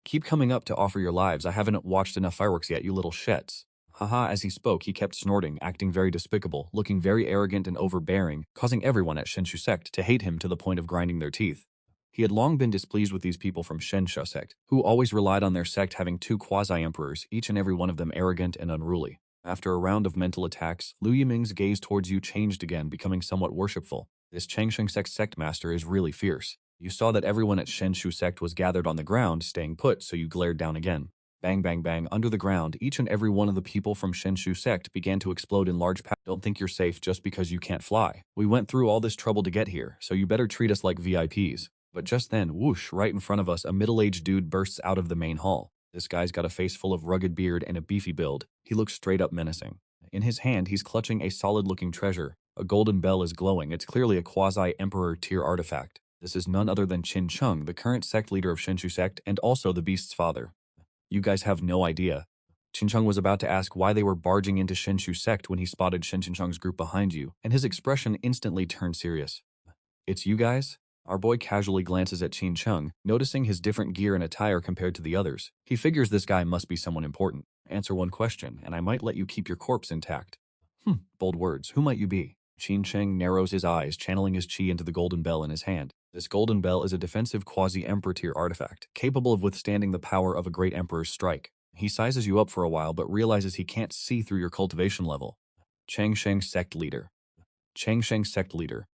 Keep coming up to offer your lives. I haven't watched enough fireworks yet, you little shits." Haha, as he spoke, he kept snorting, acting very despicable, looking very arrogant and overbearing, causing everyone at Shenshu sect to hate him to the point of grinding their teeth. He had long been displeased with these people from Shenshu sect, who always relied on their sect having 2 quasi-emperors, each and every one of them arrogant and unruly. After a round of mental attacks, Lu Yiming's gaze towards you changed again, becoming somewhat worshipful. This Changsheng sect master is really fierce. You saw that everyone at Shenshu sect was gathered on the ground, staying put, so you glared down again. Bang bang bang, under the ground, each and every one of the people from Shenshu sect began to explode in large packs. Don't think you're safe just because you can't fly. We went through all this trouble to get here, so you better treat us like VIPs. But just then, whoosh, right in front of us, a middle-aged dude bursts out of the main hall. This guy's got a face full of rugged beard and a beefy build. He looks straight up menacing. In his hand, he's clutching a solid-looking treasure. A golden bell is glowing. It's clearly a quasi-emperor tier artifact. This is none other than Qin Cheng, the current sect leader of Shenshu sect and also the beast's father. You guys have no idea. Qin Cheng was about to ask why they were barging into Shenshu sect when he spotted Shen Cheng's group behind you, and his expression instantly turned serious. "It's you guys?" Our boy casually glances at Qin Cheng, noticing his different gear and attire compared to the others. He figures this guy must be someone important. "Answer one question, and I might let you keep your corpse intact." Bold words. Who might you be? Qin Cheng narrows his eyes, channeling his chi into the golden bell in his hand. This golden bell is a defensive quasi-emperor tier artifact, capable of withstanding the power of a great emperor's strike. He sizes you up for a while, but realizes he can't see through your cultivation level. Changsheng sect leader. Changsheng sect leader.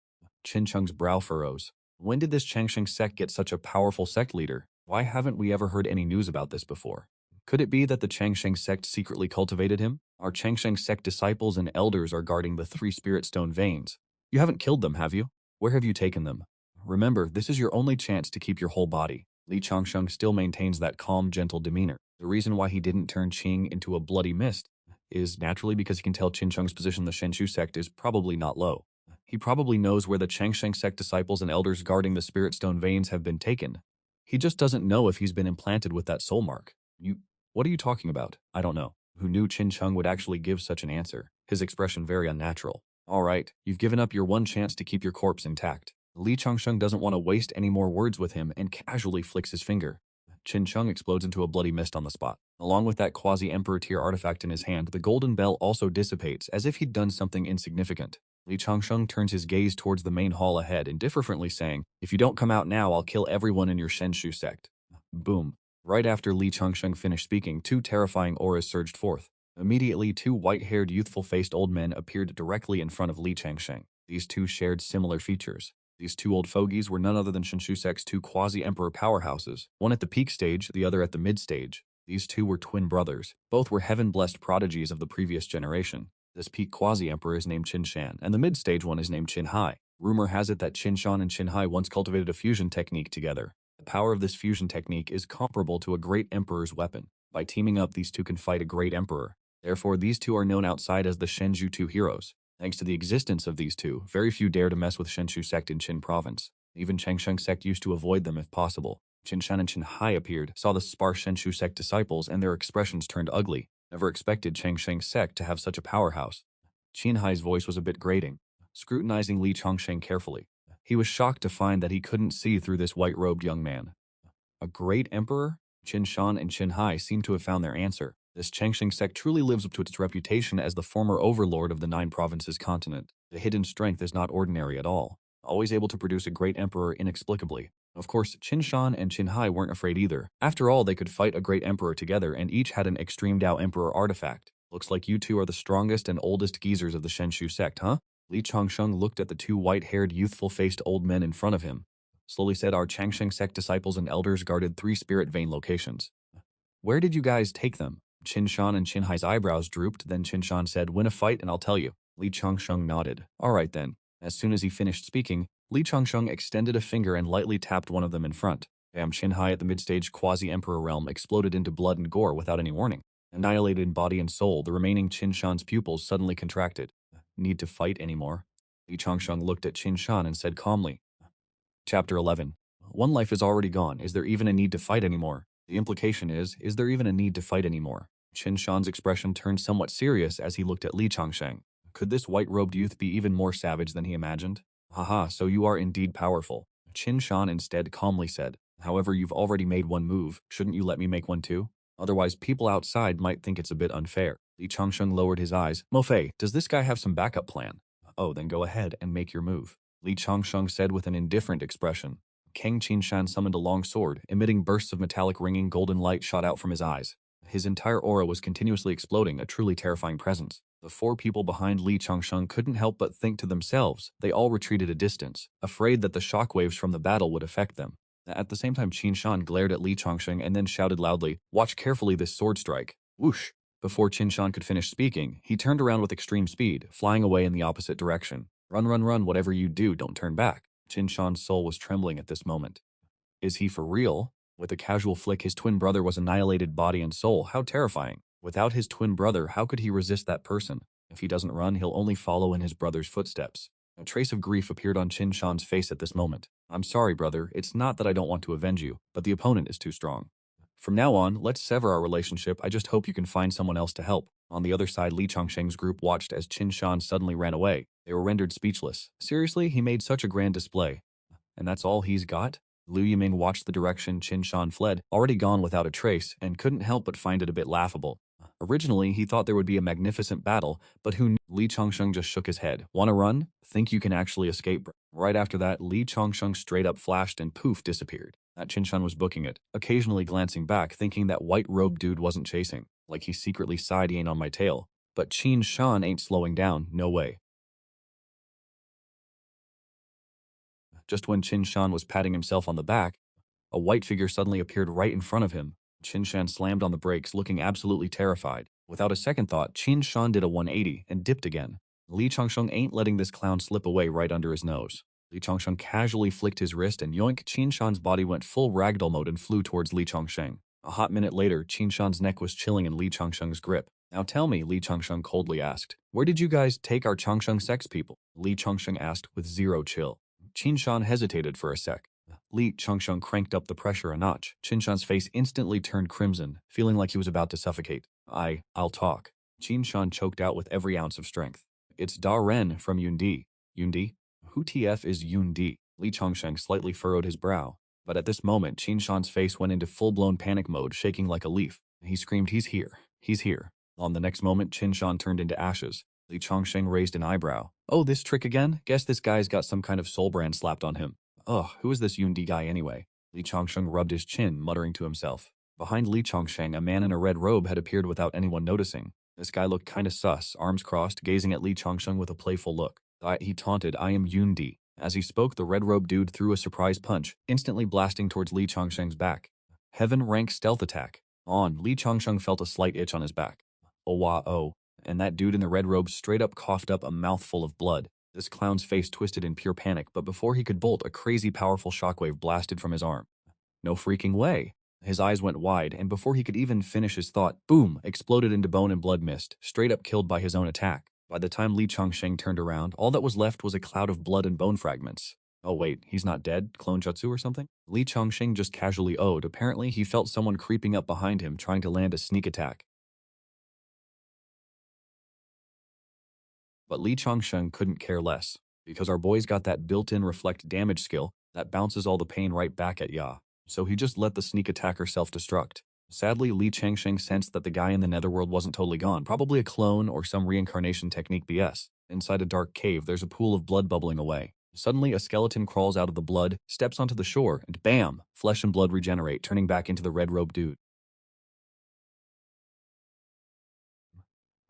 Qin Cheng's brow furrows. When did this Changsheng sect get such a powerful sect leader? Why haven't we ever heard any news about this before? Could it be that the Changsheng sect secretly cultivated him? Our Changsheng sect disciples and elders are guarding the 3 spirit stone veins. You haven't killed them, have you? Where have you taken them? Remember, this is your only chance to keep your whole body. Li Changsheng still maintains that calm, gentle demeanor. The reason why he didn't turn Qing into a bloody mist is naturally because he can tell Qin Cheng's position in the Shenshu sect is probably not low. He probably knows where the Changsheng sect disciples and elders guarding the spirit stone veins have been taken. He just doesn't know if he's been implanted with that soul mark. What are you talking about? I don't know. Who knew Qin Cheng would actually give such an answer? His expression very unnatural. All right, you've given up your one chance to keep your corpse intact. Li Changsheng doesn't want to waste any more words with him and casually flicks his finger. Qin Cheng explodes into a bloody mist on the spot. Along with that quasi-emperor tier artifact in his hand, the golden bell also dissipates as if he'd done something insignificant. Li Changsheng turns his gaze towards the main hall ahead, indifferently saying, "If you don't come out now, I'll kill everyone in your Shenshu sect." Boom. Right after Li Changsheng finished speaking, 2 terrifying auras surged forth. Immediately, 2 white-haired, youthful-faced old men appeared directly in front of Li Changsheng. These 2 shared similar features. These 2 old fogies were none other than Shenshu sect's 2 quasi-emperor powerhouses, one at the peak stage, the other at the mid-stage. These 2 were twin brothers. Both were heaven-blessed prodigies of the previous generation. This peak quasi-emperor is named Qin Shan, and the mid-stage one is named Qin Hai. Rumor has it that Qin Shan and Qin Hai once cultivated a fusion technique together. The power of this fusion technique is comparable to a great emperor's weapon. By teaming up, these 2 can fight a great emperor. Therefore, these 2 are known outside as the Shenzhou 2 heroes. Thanks to the existence of these 2, very few dare to mess with Shenshu sect in Qin province. Even Changsheng sect used to avoid them if possible. Qin Shan and Qin Hai appeared, saw the sparse Shenshu sect disciples, and their expressions turned ugly. Never expected Changsheng sect to have such a powerhouse. Qin Hai's voice was a bit grating, scrutinizing Li Changsheng carefully. He was shocked to find that he couldn't see through this white-robed young man. A great emperor? Qin Shan and Qin Hai seem to have found their answer. This Changsheng sect truly lives up to its reputation as the former overlord of the 9 provinces continent. The hidden strength is not ordinary at all, always able to produce a great emperor inexplicably. Of course, Qin Shan and Qin Hai weren't afraid either. After all, they could fight a great emperor together and each had an extreme Dao emperor artifact. Looks like you 2 are the strongest and oldest geezers of the Shenshu sect, huh? Li Changsheng looked at the 2 white-haired, youthful-faced old men in front of him. slowly said. Our Changsheng sect disciples and elders guarded 3 spirit vein locations. Where did you guys take them? Qinshan and Qinhai's eyebrows drooped, then Qinshan said, win a fight and I'll tell you. Li Changsheng nodded. All right then. As soon as he finished speaking, Li Changsheng extended a finger and lightly tapped one of them in front. Bam! Qinhai at the mid-stage quasi-emperor realm exploded into blood and gore without any warning. Annihilated in body and soul, the remaining Qinshan's pupils suddenly contracted. Need to fight anymore? Li Changsheng looked at Qinshan and said calmly. Chapter 11. One life is already gone. Is there even a need to fight anymore? The implication is there even a need to fight anymore? Qinshan's expression turned somewhat serious as he looked at Li Changsheng. Could this white-robed youth be even more savage than he imagined? Haha, so you are indeed powerful. Qinshan instead calmly said. However, you've already made one move. Shouldn't you let me make one too? Otherwise, people outside might think it's a bit unfair. Li Changsheng lowered his eyes. Mofei, does this guy have some backup plan? Oh, then go ahead and make your move. Li Changsheng said with an indifferent expression. Kang Qinshan summoned a long sword, emitting bursts of metallic ringing golden light shot out from his eyes. His entire aura was continuously exploding, a truly terrifying presence. The 4 people behind Li Changsheng couldn't help but think to themselves. They all retreated a distance, afraid that the shockwaves from the battle would affect them. At the same time, Qinshan glared at Li Changsheng and then shouted loudly, watch carefully this sword strike. Whoosh! Before Qinshan could finish speaking, he turned around with extreme speed, flying away in the opposite direction. Run, run, run, whatever you do, don't turn back. Qinshan's soul was trembling at this moment. Is he for real? With a casual flick, his twin brother was annihilated body and soul. How terrifying. Without his twin brother, how could he resist that person? If he doesn't run, he'll only follow in his brother's footsteps. A trace of grief appeared on Qinshan's face at this moment. I'm sorry, brother. It's not that I don't want to avenge you, but the opponent is too strong. From now on, let's sever our relationship. I just hope you can find someone else to help. On the other side, Li Changsheng's group watched as Qinshan suddenly ran away. They were rendered speechless. Seriously, he made such a grand display. And that's all he's got? Liu Yiming watched the direction Qinshan fled, already gone without a trace, and couldn't help but find it a bit laughable. Originally, he thought there would be a magnificent battle, but who knew? Li Changsheng just shook his head. Wanna run? Think you can actually escape? Right after that, Li Changsheng straight up flashed and poof disappeared. That Qinshan was booking it, occasionally glancing back, thinking that white-robed dude wasn't chasing. Like he secretly sighed he ain't on my tail. But Qinshan ain't slowing down, no way. Just when Qinshan was patting himself on the back, a white figure suddenly appeared right in front of him. Qinshan slammed on the brakes, looking absolutely terrified. Without a second thought, Qinshan did a 180 and dipped again. Li Changsheng ain't letting this clown slip away right under his nose. Li Changsheng casually flicked his wrist and yoink, Qinshan's body went full ragdoll mode and flew towards Li Changsheng. A hot minute later, Qinshan's neck was chilling in Li Changsheng's grip. Now tell me, Li Changsheng coldly asked, where did you guys take our Changsheng sex people? Li Changsheng asked with zero chill. Qinshan hesitated for a sec. Li Changsheng cranked up the pressure a notch. Qinshan's face instantly turned crimson, feeling like he was about to suffocate. I'll talk. Qinshan choked out with every ounce of strength. It's Da Ren from Yundi. Yundi? Who TF is Yundi? Li Changsheng slightly furrowed his brow. But at this moment, Qinshan's face went into full-blown panic mode, shaking like a leaf. He screamed, he's here. He's here. On the next moment, Qinshan turned into ashes. Li Changsheng raised an eyebrow. Oh, this trick again? Guess this guy's got some kind of soul brand slapped on him. Ugh, who is this Yundi guy anyway? Li Changsheng rubbed his chin, muttering to himself. Behind Li Changsheng, a man in a red robe had appeared without anyone noticing. This guy looked kinda sus, arms crossed, gazing at Li Changsheng with a playful look. He taunted, I am Yundi. As he spoke, the red-robed dude threw a surprise punch, instantly blasting towards Li Changsheng's back. Heaven rank stealth attack. On, Li Changsheng felt a slight itch on his back. Oh wah oh. And that dude in the red robe straight up coughed up a mouthful of blood. This clown's face twisted in pure panic, but before he could bolt, a crazy powerful shockwave blasted from his arm. No freaking way. His eyes went wide, and before he could even finish his thought, boom, exploded into bone and blood mist, straight up killed by his own attack. By the time Li Changsheng turned around, all that was left was a cloud of blood and bone fragments. Oh wait, he's not dead? Clone jutsu or something? Li Changsheng just casually owed. Apparently, he felt someone creeping up behind him trying to land a sneak attack. But Li Changsheng couldn't care less, because our boy's got that built-in reflect damage skill that bounces all the pain right back at ya. So he just let the sneak attacker self-destruct. Sadly, Li Changsheng sensed that the guy in the netherworld wasn't totally gone, probably a clone or some reincarnation technique BS. Inside a dark cave, there's a pool of blood bubbling away. Suddenly, a skeleton crawls out of the blood, steps onto the shore, and bam! Flesh and blood regenerate, turning back into the red-robed dude.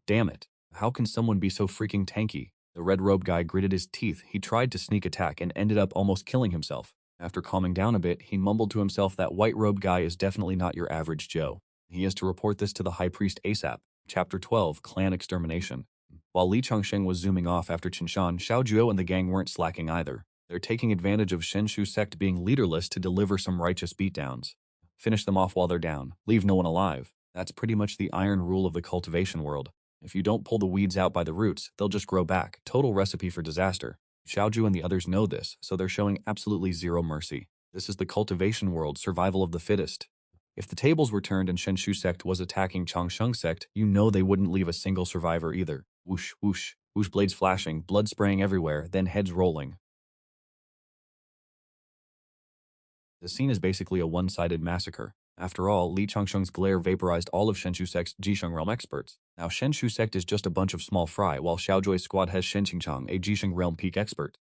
Damn it. How can someone be so freaking tanky? The red-robed guy gritted his teeth. He tried to sneak attack and ended up almost killing himself. After calming down a bit, he mumbled to himself that white-robed guy is definitely not your average Joe. He is to report this to the High Priest ASAP. Chapter 12, Clan Extermination. While Li Changsheng was zooming off after Qinshan, Xiao Juo and the gang weren't slacking either. They're taking advantage of Shenshu sect being leaderless to deliver some righteous beatdowns. Finish them off while they're down. Leave no one alive. That's pretty much the iron rule of the cultivation world. If you don't pull the weeds out by the roots, they'll just grow back. Total recipe for disaster. Xiaoju and the others know this, so they're showing absolutely zero mercy. This is the cultivation world, survival of the fittest. If the tables were turned and Shenshu sect was attacking Changsheng sect, you know they wouldn't leave a single survivor either. Whoosh, whoosh, whoosh, blades flashing, blood spraying everywhere, then heads rolling. The scene is basically a one-sided massacre. After all, Li Changsheng's glare vaporized all of Shenshu sect's Jisheng realm experts. Now Shenshu sect is just a bunch of small fry, while Xiaojui's squad has Shen Qingchang, a Jisheng realm peak expert.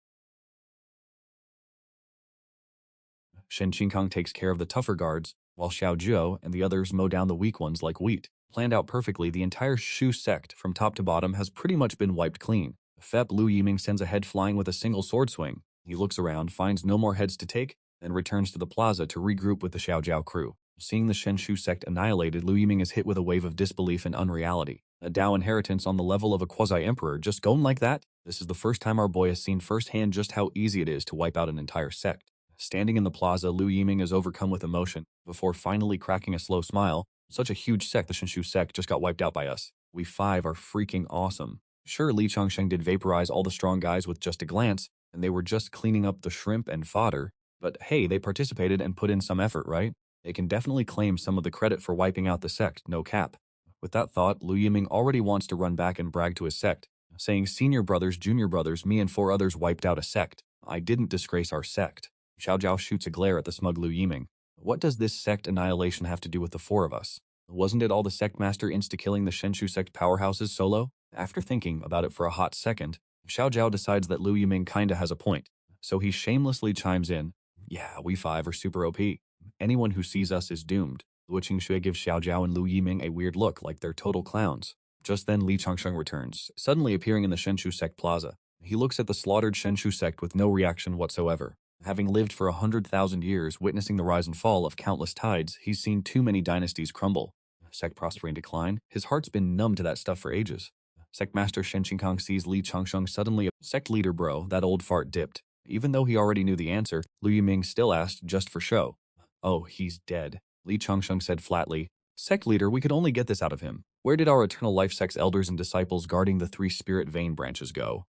Shen Qingkang takes care of the tougher guards, while Xiao Zhuo and the others mow down the weak ones like wheat. Planned out perfectly, the entire Shu sect, from top to bottom, has pretty much been wiped clean. Fep Lu Yiming sends a head flying with a single sword swing. He looks around, finds no more heads to take, then returns to the plaza to regroup with the Xiaojiao crew. Seeing the Shenshu sect annihilated, Lu Yiming is hit with a wave of disbelief and unreality. A Dao inheritance on the level of a quasi-emperor, just going like that? This is the first time our boy has seen firsthand just how easy it is to wipe out an entire sect. Standing in the plaza, Lu Yiming is overcome with emotion, before finally cracking a slow smile. Such a huge sect, the Shenshu sect, just got wiped out by us. We five are freaking awesome. Sure, Li Changsheng did vaporize all the strong guys with just a glance, and they were just cleaning up the shrimp and fodder, but hey, they participated and put in some effort, right? They can definitely claim some of the credit for wiping out the sect, no cap. With that thought, Lu Yiming already wants to run back and brag to his sect, saying, "Senior brothers, junior brothers, me and 4 others wiped out a sect. I didn't disgrace our sect." Xiao Zhao shoots a glare at the smug Lu Yiming. What does this sect annihilation have to do with the 4 of us? Wasn't it all the sect master insta-killing the Shenshu sect powerhouses solo? After thinking about it for a hot second, Xiao Zhao decides that Lu Yiming kinda has a point. So he shamelessly chimes in, "Yeah, we 5 are super OP. Anyone who sees us is doomed." Luo Qingshui gives Xiao Zhao and Lu Yiming a weird look like they're total clowns. Just then Li Changsheng returns, suddenly appearing in the Shenshu sect plaza. He looks at the slaughtered Shenshu sect with no reaction whatsoever. Having lived for 100,000 years, witnessing the rise and fall of countless tides, he's seen too many dynasties crumble. Sect prospering decline, his heart's been numb to that stuff for ages. Sect Master Shen Qingkang sees Li Changsheng suddenly. Sect leader bro, that old fart dipped. Even though he already knew the answer, Lu Yiming still asked just for show. "Oh, he's dead." Li Changsheng said flatly. "Sect leader, we could only get this out of him. Where did our eternal life sect's elders and disciples guarding the 3 spirit vein branches go?"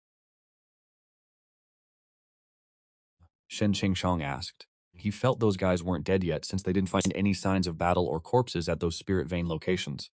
Shen Qingshang asked. He felt those guys weren't dead yet since they didn't find any signs of battle or corpses at those spirit vein locations.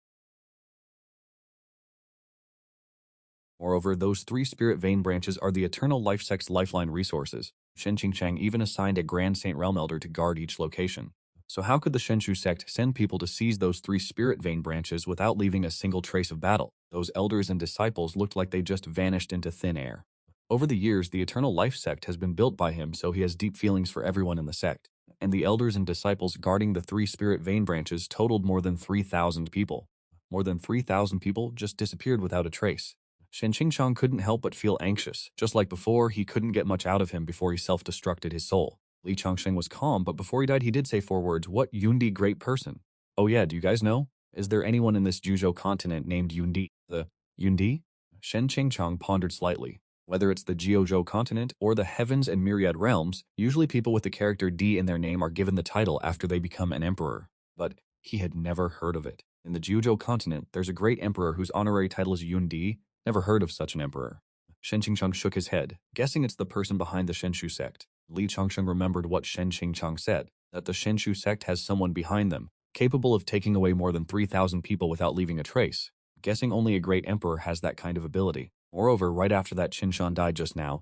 Moreover, those 3 spirit vein branches are the eternal life sect's lifeline resources. Shen Qingshang even assigned a Grand Saint Realm Elder to guard each location. So how could the Shenshu sect send people to seize those 3 spirit vein branches without leaving a single trace of battle? Those elders and disciples looked like they just vanished into thin air. Over the years, the Eternal Life sect has been built by him, so he has deep feelings for everyone in the sect. And the elders and disciples guarding the 3 spirit vein branches totaled more than 3,000 people. More than 3,000 people just disappeared without a trace. Shen Qingshang couldn't help but feel anxious. Just like before, he couldn't get much out of him before he self-destructed his soul. Li Changsheng was calm, but before he died, he did say 4 words, "What Yundi great person?" "Oh yeah, do you guys know? Is there anyone in this Juzhou continent named Yundi?" "The Yundi?" Shen Qingchang pondered slightly. Whether it's the Jiuzhou continent or the heavens and myriad realms, usually people with the character D in their name are given the title after they become an emperor. But he had never heard of it. In the Jiuzhou continent, there's a great emperor whose honorary title is Yundi. Never heard of such an emperor. Shen Qingchang shook his head, guessing it's the person behind the Shenshu sect. Li Changsheng remembered what Shen Qingchang said, that the Shenshu sect has someone behind them, capable of taking away more than 3,000 people without leaving a trace. Guessing only a great emperor has that kind of ability. Moreover, right after that Qinshan died just now,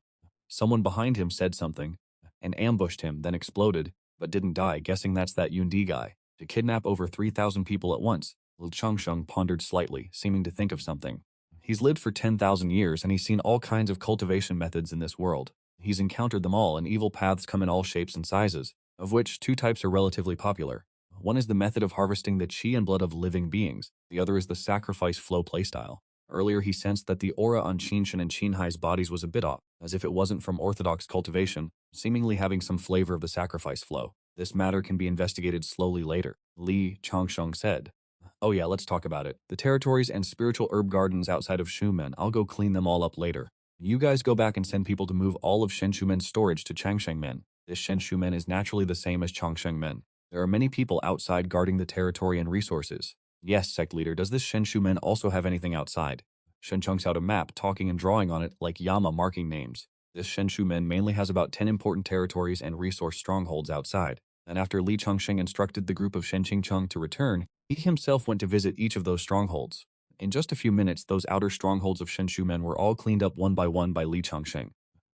someone behind him said something, and ambushed him, then exploded, but didn't die, guessing that's that Yundi guy. To kidnap over 3,000 people at once, Li Changsheng pondered slightly, seeming to think of something. He's lived for 10,000 years and he's seen all kinds of cultivation methods in this world. He's encountered them all, and evil paths come in all shapes and sizes, of which 2 types are relatively popular. One is the method of harvesting the chi and blood of living beings. The other is the sacrifice flow playstyle. Earlier he sensed that the aura on Qinshan and Qinhai's bodies was a bit off, as if it wasn't from orthodox cultivation, seemingly having some flavor of the sacrifice flow. This matter can be investigated slowly later, Li Changsheng said. Oh yeah, let's talk about it. The territories and spiritual herb gardens outside of Shumen, I'll go clean them all up later. You guys go back and send people to move all of Shenshumen's storage to Changshengmen. This Shenshumen is naturally the same as Changshengmen. There are many people outside guarding the territory and resources. Yes, sect leader, does this Shenshumen also have anything outside? Shen chunks out a map, talking and drawing on it like Yama marking names. This Shenshumen mainly has about 10 important territories and resource strongholds outside. And after Li Changsheng instructed the group of Shen Qingcheng to return, he himself went to visit each of those strongholds. In just a few minutes, those outer strongholds of Shenshumen were all cleaned up one by Li Changsheng.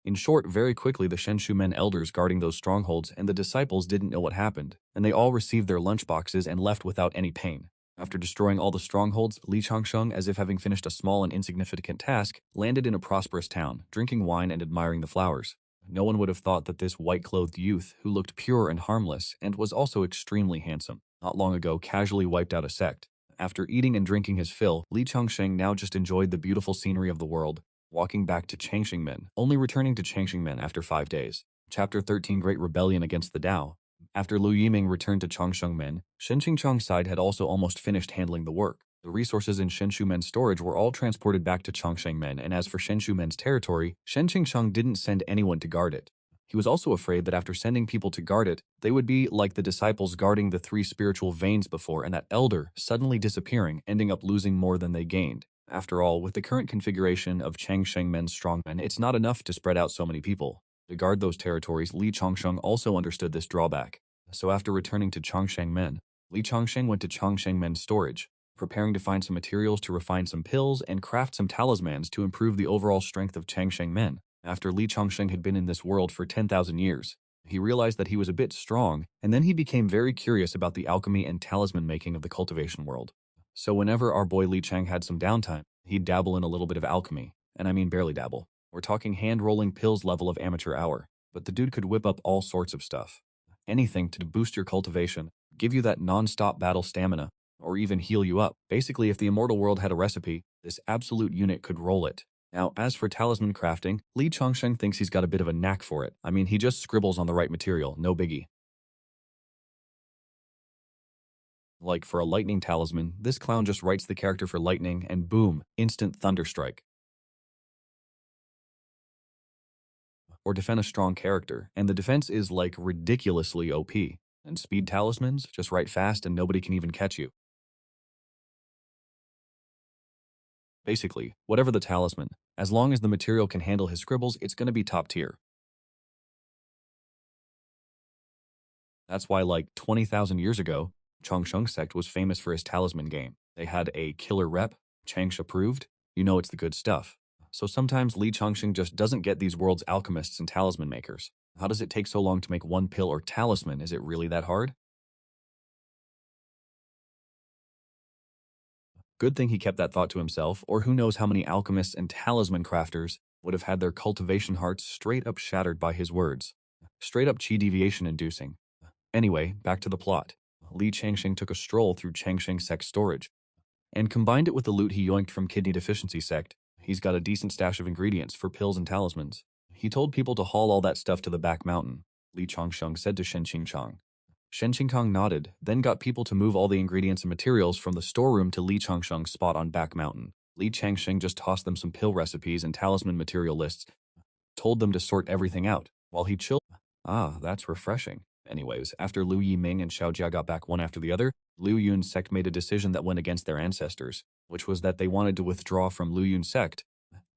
In short, very quickly the Shenshumen elders guarding those strongholds and the disciples didn't know what happened, and they all received their lunchboxes and left without any pain. After destroying all the strongholds, Li Changsheng, as if having finished a small and insignificant task, landed in a prosperous town, drinking wine and admiring the flowers. No one would have thought that this white-clothed youth, who looked pure and harmless and was also extremely handsome, not long ago casually wiped out a sect. After eating and drinking his fill, Li Changsheng now just enjoyed the beautiful scenery of the world, walking back to Changshengmen, only returning to Changshengmen after 5 days. Chapter 13 Great Rebellion Against the Tao. After Lu Yiming returned to Changshengmen, Shen Qingchang's side had also almost finished handling the work. The resources in Shenshumen's storage were all transported back to Changshengmen, and as for Shenshumen's territory, Shen Qingchang didn't send anyone to guard it. He was also afraid that after sending people to guard it, they would be like the disciples guarding the 3 spiritual veins before, and that elder suddenly disappearing, ending up losing more than they gained. After all, with the current configuration of Changshengmen's strongmen, it's not enough to spread out so many people. To guard those territories, Li Changsheng also understood this drawback. So after returning to Changshengmen, Li Changsheng went to Changshengmen's storage, preparing to find some materials to refine some pills and craft some talismans to improve the overall strength of Changshengmen. After Li Changsheng had been in this world for 10,000 years, he realized that he was a bit strong, and then he became very curious about the alchemy and talisman making of the cultivation world. So whenever our boy Li Chang had some downtime, he'd dabble in a little bit of alchemy, and I mean barely dabble. We're talking hand-rolling pills level of amateur hour, but the dude could whip up all sorts of stuff. Anything to boost your cultivation, give you that non-stop battle stamina, or even heal you up. Basically, if the immortal world had a recipe, this absolute unit could roll it. Now, as for talisman crafting, Li Changsheng thinks he's got a bit of a knack for it. I mean, he just scribbles on the right material, no biggie. Like for a lightning talisman, this clown just writes the character for lightning and boom, instant thunderstrike. Or defend a strong character, and the defense is like ridiculously OP. And speed talismans, just write fast and nobody can even catch you. Basically, whatever the talisman, as long as the material can handle his scribbles, it's gonna be top tier. That's why like 20,000 years ago, Changsheng sect was famous for his talisman game. They had a killer rep, Changsha approved, you know it's the good stuff. So sometimes Li Changsheng just doesn't get these world's alchemists and talisman makers. How does it take so long to make one pill or talisman? Is it really that hard? Good thing he kept that thought to himself, or who knows how many alchemists and talisman crafters would have had their cultivation hearts straight up shattered by his words. Straight up chi deviation inducing. Anyway, back to the plot. Li Changsheng took a stroll through Changsheng sect storage, and combined it with the loot he yoinked from kidney deficiency sect. He's got a decent stash of ingredients for pills and talismans. He told people to haul all that stuff to the back mountain, Li Changsheng said to Shen Qingchang. Shen Qingchang nodded, then got people to move all the ingredients and materials from the storeroom to Li Changsheng's spot on back mountain. Li Changsheng just tossed them some pill recipes and talisman material lists, told them to sort everything out, while he chilled. Ah, that's refreshing. Anyways, after Liu Yiming and Xiao Jia got back one after the other, Liu Yun's sect made a decision that went against their ancestors, which was that they wanted to withdraw from Liu Yun's sect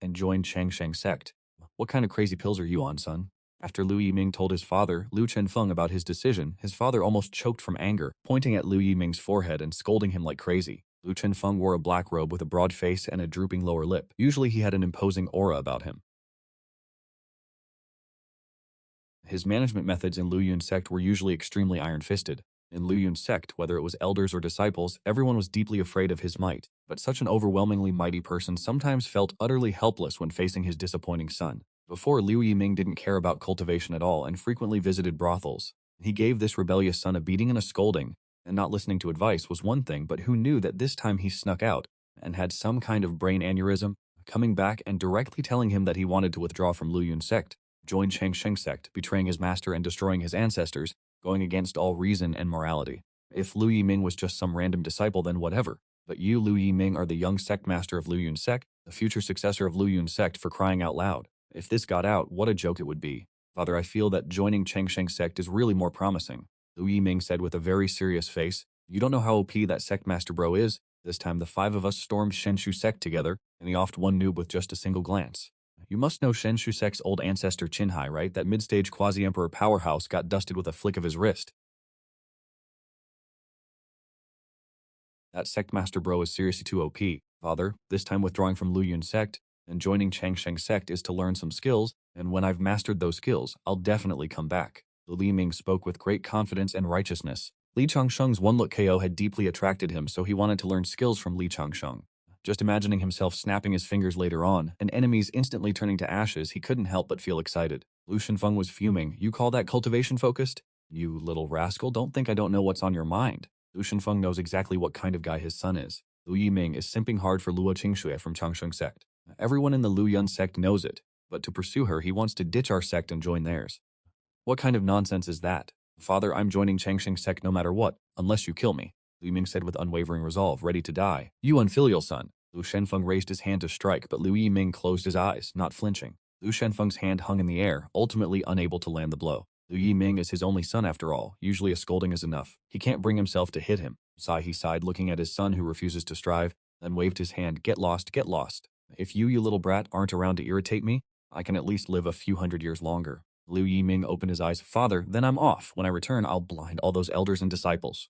and join Changsheng sect. What kind of crazy pills are you on, son? After Liu Yiming told his father, Liu Chenfeng, about his decision, his father almost choked from anger, pointing at Liu Yiming's forehead and scolding him like crazy. Liu Chenfeng wore a black robe with a broad face and a drooping lower lip. Usually he had an imposing aura about him. His management methods in Liu Yun's sect were usually extremely iron-fisted. In Liu Yun's sect, whether it was elders or disciples, everyone was deeply afraid of his might. But such an overwhelmingly mighty person sometimes felt utterly helpless when facing his disappointing son. Before, Liu Yiming didn't care about cultivation at all and frequently visited brothels. He gave this rebellious son a beating and a scolding, and not listening to advice was one thing, but who knew that this time he snuck out and had some kind of brain aneurysm, coming back and directly telling him that he wanted to withdraw from Lu Yun's sect, join Chang Sheng's sect, betraying his master and destroying his ancestors, going against all reason and morality. If Lu Yiming was just some random disciple, then whatever. But you, Lu Yiming, are the young sect master of Lu Yun's sect, the future successor of Lu Yun's sect, for crying out loud. If this got out, what a joke it would be. Father, I feel that joining Chang Sheng's sect is really more promising. Lu Yiming said with a very serious face. You don't know how OP that sect master bro is. This time the 5 of us stormed Shenshu sect together, and he offed one noob with just a single glance. You must know Shenshu sect's old ancestor Qinhai, right? That mid-stage quasi-emperor powerhouse got dusted with a flick of his wrist. That sect master bro is seriously too OP. Father, this time withdrawing from Lu Yun's sect and joining Chang Sheng's sect is to learn some skills, and when I've mastered those skills, I'll definitely come back. Li Ming spoke with great confidence and righteousness. Li Changsheng's one-look KO had deeply attracted him, so he wanted to learn skills from Li Changsheng. Just imagining himself snapping his fingers later on, and enemies instantly turning to ashes, he couldn't help but feel excited. Lu Shenfeng was fuming. You call that cultivation-focused? You little rascal, don't think I don't know what's on your mind. Lu Shenfeng knows exactly what kind of guy his son is. Lu Yiming is simping hard for Luo Qingshui from Changsheng sect. Everyone in the Lu Yun sect knows it, but to pursue her, he wants to ditch our sect and join theirs. What kind of nonsense is that? Father, I'm joining Changsheng sect no matter what, unless you kill me, Lu Yiming said with unwavering resolve, ready to die. You unfilial son. Lu Shenfeng raised his hand to strike, but Lu Yiming closed his eyes, not flinching. Lu Shenfeng's hand hung in the air, ultimately unable to land the blow. Lu Yiming is his only son after all. Usually a scolding is enough. He can't bring himself to hit him. He sighed, looking at his son who refuses to strive, then waved his hand. Get lost, get lost. If you little brat, aren't around to irritate me, I can at least live a few hundred years longer. Lu Yiming opened his eyes. Father, then I'm off. When I return, I'll blind all those elders and disciples.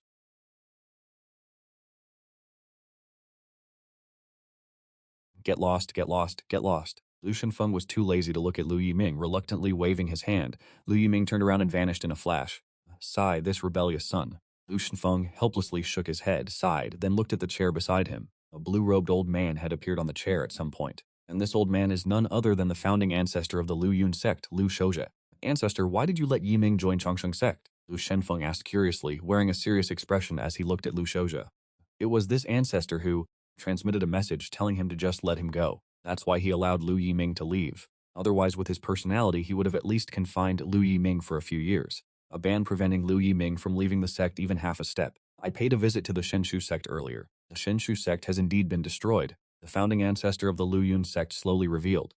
Get lost, get lost, get lost. Lu Shenfeng was too lazy to look at Lu Yiming, reluctantly waving his hand. Lu Yiming turned around and vanished in a flash. Sigh, this rebellious son. Lu Shenfeng helplessly shook his head, sighed, then looked at the chair beside him. A blue-robed old man had appeared on the chair at some point, and this old man is none other than the founding ancestor of the Lu Yun sect, Lu Shouja. Ancestor, why did you let Yiming join Changsheng sect? Lu Shenfeng asked curiously, wearing a serious expression as he looked at Lu Shouja. It was this ancestor who transmitted a message telling him to just let him go. That's why he allowed Lu Yiming to leave. Otherwise, with his personality, he would have at least confined Lu Yiming for a few years. A ban preventing Lu Yiming from leaving the sect even half a step. I paid a visit to the Shenshu sect earlier. The Shenshu sect has indeed been destroyed. The founding ancestor of the Lu Yun sect slowly revealed.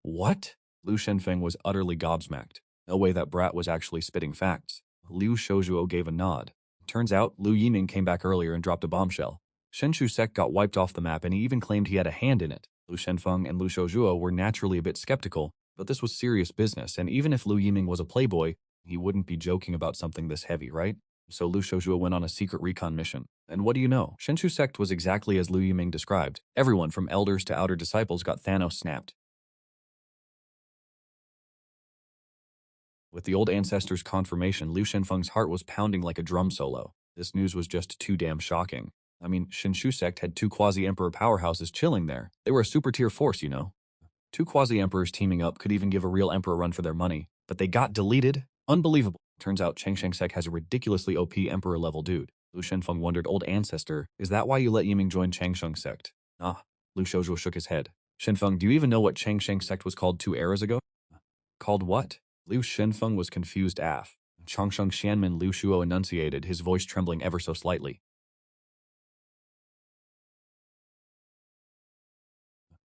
What? Lu Shenfeng was utterly gobsmacked. No way that brat was actually spitting facts. Liu Shoujuo gave a nod. Turns out, Lu Yiming came back earlier and dropped a bombshell. Shenshu sect got wiped off the map, and he even claimed he had a hand in it. Lu Shenfeng and Lu Shoujuo were naturally a bit skeptical, but this was serious business, and even if Lu Yiming was a playboy, he wouldn't be joking about something this heavy, right? So Lu Shoujuo went on a secret recon mission. And what do you know? Shenshu sect was exactly as Lu Yiming described. Everyone from elders to outer disciples got Thanos snapped. With the old ancestor's confirmation, Lu Shenfeng's heart was pounding like a drum solo. This news was just too damn shocking. I mean, Shenshu sect had 2 quasi-emperor powerhouses chilling there. They were a super-tier force, you know. 2 quasi-emperors teaming up could even give a real emperor a run for their money. But they got deleted? Unbelievable. Turns out Changsheng sect has a ridiculously OP emperor-level dude. Lu Shenfeng wondered, old ancestor, is that why you let Yiming join Changsheng sect? Ah, Lu Shoujuo shook his head. Shenfeng, do you even know what Changsheng sect was called 2 eras ago? Called what? Liu Shenfeng was confused af. Changsheng Xianmen Liu Shuo enunciated, his voice trembling ever so slightly.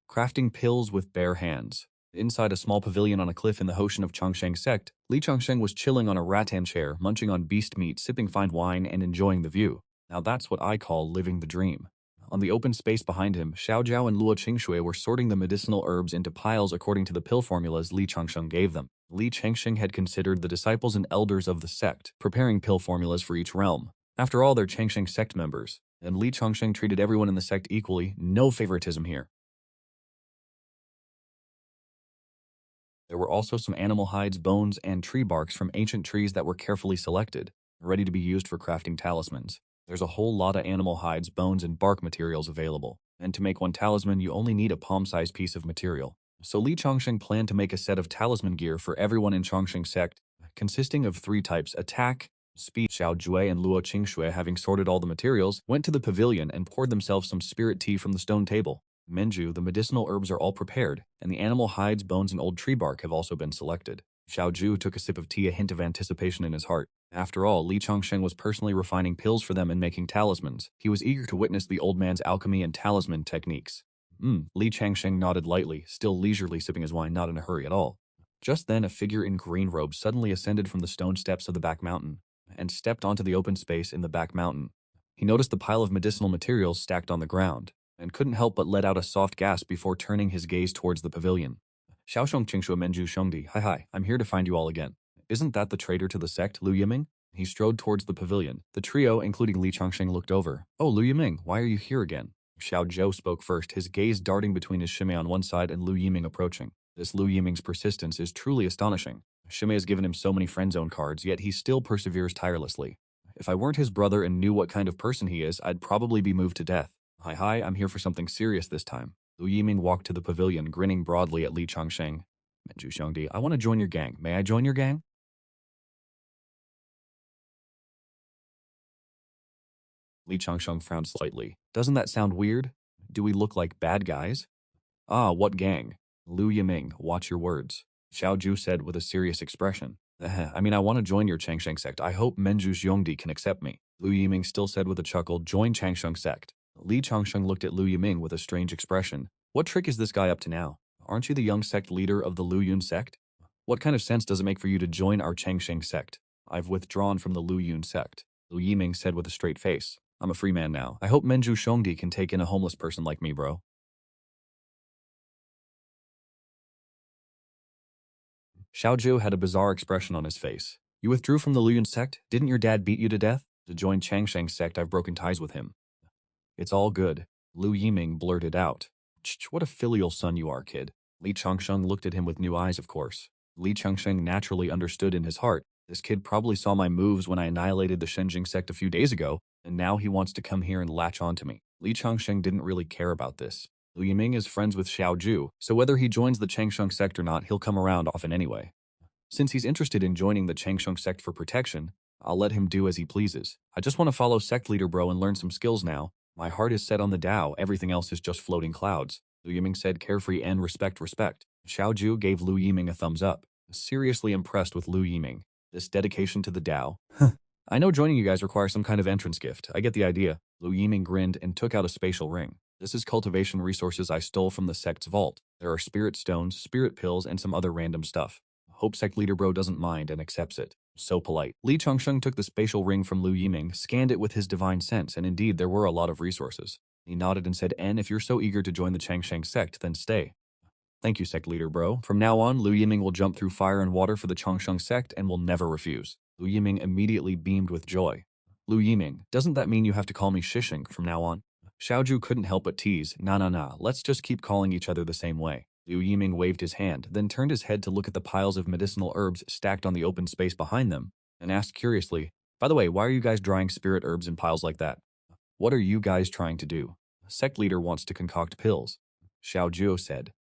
Crafting pills with bare hands. Inside a small pavilion on a cliff in the Hoshan of Changsheng sect, Li Changsheng was chilling on a rattan chair, munching on beast meat, sipping fine wine, and enjoying the view. Now that's what I call living the dream. On the open space behind him, Xiao Jiao and Luo Qingshui were sorting the medicinal herbs into piles according to the pill formulas Li Changsheng gave them. Li Changsheng had considered the disciples and elders of the sect, preparing pill formulas for each realm. After all, they're Changsheng sect members, and Li Changsheng treated everyone in the sect equally, no favoritism here. There were also some animal hides, bones, and tree barks from ancient trees that were carefully selected, ready to be used for crafting talismans. There's a whole lot of animal hides, bones, and bark materials available, and to make one talisman you only need a palm-sized piece of material. So Li Changsheng planned to make a set of talisman gear for everyone in Changsheng sect, consisting of 3 types: attack, Speed. Xiao Jue and Luo Qingshui, having sorted all the materials, went to the pavilion and poured themselves some spirit tea from the stone table. Menju, the medicinal herbs are all prepared, and the animal hides, bones, and old tree bark have also been selected. Xiao Ju took a sip of tea, a hint of anticipation in his heart. After all, Li Chongsheng was personally refining pills for them and making talismans. He was eager to witness the old man's alchemy and talisman techniques. Li Changsheng nodded lightly, still leisurely sipping his wine, not in a hurry at all. Just then, a figure in green robes suddenly ascended from the stone steps of the back mountain and stepped onto the open space in the back mountain. He noticed the pile of medicinal materials stacked on the ground and couldn't help but let out a soft gasp before turning his gaze towards the pavilion. Xiaoshong Qingshu Menju Shengdi, hi, I'm here to find you all again. Isn't that the traitor to the sect, Lu Yiming? He strode towards the pavilion. The trio, including Li Changsheng, looked over. Oh, Lu Yiming, why are you here again? Xiao Zhou spoke first, his gaze darting between his Shimei on one side and Lu Yiming approaching. This Lu Yiming's persistence is truly astonishing. Shimei has given him so many friend zone cards, yet he still perseveres tirelessly. If I weren't his brother and knew what kind of person he is, I'd probably be moved to death. Hi, I'm here for something serious this time. Lu Yiming walked to the pavilion, grinning broadly at Li Changsheng. Menju Shengdi, I want to join your gang. May I join your gang? Li Changsheng frowned slightly. Doesn't that sound weird? Do we look like bad guys? Ah, what gang? Lu Yiming, watch your words. Xiao Ju said with a serious expression. I mean, I want to join your Changsheng sect. I hope Menju Xiongdi can accept me. Lu Yiming still said with a chuckle, join Changsheng sect. Li Changsheng looked at Lu Yiming with a strange expression. What trick is this guy up to now? Aren't you the young sect leader of the Lu Yun sect? What kind of sense does it make for you to join our Changsheng sect? I've withdrawn from the Lu Yun sect. Lu Yiming said with a straight face. I'm a free man now. I hope Menju Xiongdi can take in a homeless person like me, bro. Xiaoju had a bizarre expression on his face. You withdrew from the Luyun sect? Didn't your dad beat you to death? To join Changsheng's sect, I've broken ties with him. It's all good. Lu Yiming blurted out. What a filial son you are, kid. Li Changsheng looked at him with new eyes, of course. Li Changsheng naturally understood in his heart. This kid probably saw my moves when I annihilated the Shenjing sect a few days ago, and now he wants to come here and latch on to me. Li Changsheng didn't really care about this. Lu Yiming is friends with Xiao Ju, so whether he joins the Changsheng sect or not, he'll come around often anyway. Since he's interested in joining the Changsheng sect for protection, I'll let him do as he pleases. I just want to follow sect leader bro and learn some skills now. My heart is set on the Tao, everything else is just floating clouds. Lu Yiming said carefree and respect. Xiao Ju gave Lu Yiming a thumbs up, seriously impressed with Lu Yiming. This dedication to the Tao. I know joining you guys requires some kind of entrance gift. I get the idea. Lu Yiming grinned and took out a spatial ring. This is cultivation resources I stole from the sect's vault. There are spirit stones, spirit pills, and some other random stuff. Hope sect leader bro doesn't mind and accepts it. So polite. Li Changsheng took the spatial ring from Lu Yiming, scanned it with his divine sense, and indeed there were a lot of resources. He nodded and said, if you're so eager to join the Changsheng sect, then stay. Thank you, sect leader bro. From now on, Lu Yiming will jump through fire and water for the Changsheng sect and will never refuse. Lu Yiming immediately beamed with joy. Lu Yiming, doesn't that mean you have to call me Shishing from now on? Xiaoju couldn't help but tease, nah, let's just keep calling each other the same way. Lu Yiming waved his hand, then turned his head to look at the piles of medicinal herbs stacked on the open space behind them, and asked curiously, by the way, why are you guys drying spirit herbs in piles like that? What are you guys trying to do? Sect leader wants to concoct pills. Xiao Zhuo said.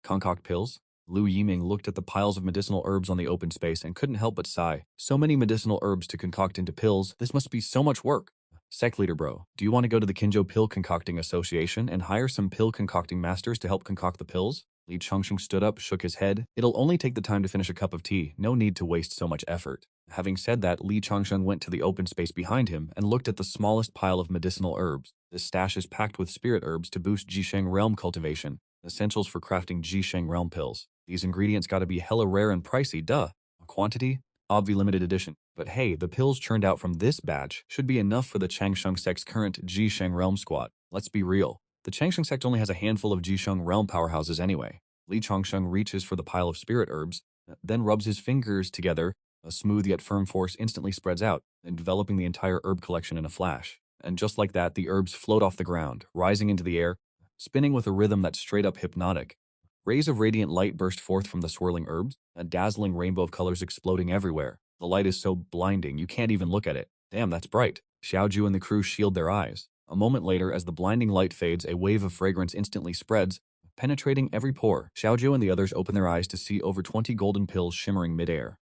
Concoct pills? Lu Yiming looked at the piles of medicinal herbs on the open space and couldn't help but sigh. So many medicinal herbs to concoct into pills, this must be so much work. Sect leader bro, do you want to go to the Kinjo Pill Concocting Association and hire some pill concocting masters to help concoct the pills? Li Changsheng stood up, shook his head. It'll only take the time to finish a cup of tea, no need to waste so much effort. Having said that, Li Changsheng went to the open space behind him and looked at the smallest pile of medicinal herbs. This stash is packed with spirit herbs to boost Jisheng realm cultivation, essentials for crafting Jisheng realm pills. These ingredients gotta be hella rare and pricey, duh. Quantity? Obvi limited edition. But hey, the pills churned out from this batch should be enough for the Changsheng sect's current Jisheng realm squad. Let's be real. The Changsheng sect only has a handful of Jisheng realm powerhouses anyway. Li Changsheng reaches for the pile of spirit herbs, then rubs his fingers together. A smooth yet firm force instantly spreads out, enveloping the entire herb collection in a flash. And just like that, the herbs float off the ground, rising into the air, spinning with a rhythm that's straight up hypnotic. Rays of radiant light burst forth from the swirling herbs, a dazzling rainbow of colors exploding everywhere. The light is so blinding, you can't even look at it. Damn, that's bright. Xiaoju and the crew shield their eyes. A moment later, as the blinding light fades, a wave of fragrance instantly spreads, penetrating every pore. Xiaoju and the others open their eyes to see over 20 golden pills shimmering midair.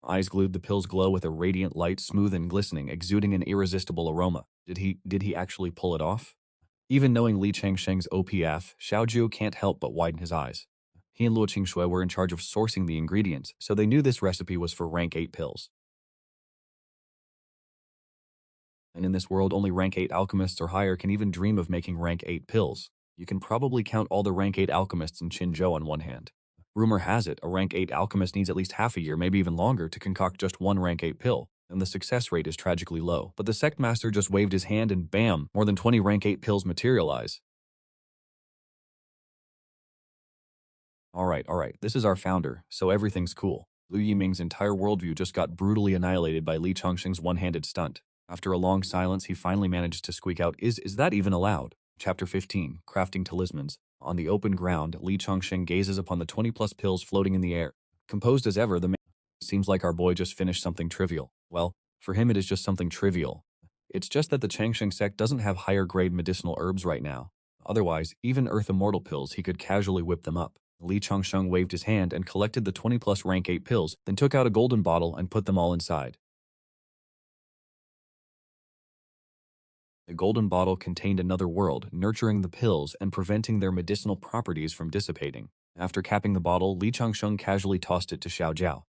Eyes glued, the pills glow with a radiant light, smooth and glistening, exuding an irresistible aroma. Did he actually pull it off? Even knowing Li Changsheng's OPF, Xiaoju can't help but widen his eyes. He and Luo Qingshui were in charge of sourcing the ingredients, so they knew this recipe was for rank 8 pills. And in this world, only rank 8 alchemists or higher can even dream of making rank 8 pills. You can probably count all the rank 8 alchemists in Qinzhou on one hand. Rumor has it, a rank 8 alchemist needs at least half a year, maybe even longer, to concoct just one rank 8 pill, and the success rate is tragically low. But the sect master just waved his hand and bam, more than 20 rank 8 pills materialize. Alright, this is our founder, so everything's cool. Lu Yiming's entire worldview just got brutally annihilated by Li Chongqing's one-handed stunt. After a long silence, he finally managed to squeak out, Is that even allowed? Chapter 15, Crafting Talismans. On the open ground, Li Chongqing gazes upon the 20-plus pills floating in the air. Composed as ever, the man seems like our boy just finished something trivial. Well, for him it is just something trivial. It's just that the Changsheng sect doesn't have higher-grade medicinal herbs right now. Otherwise, even Earth Immortal pills, he could casually whip them up. Li Chongsheng waved his hand and collected the 20-plus rank 8 pills, then took out a golden bottle and put them all inside. The golden bottle contained another world, nurturing the pills and preventing their medicinal properties from dissipating. After capping the bottle, Li Changsheng casually tossed it to Xiao Jiao.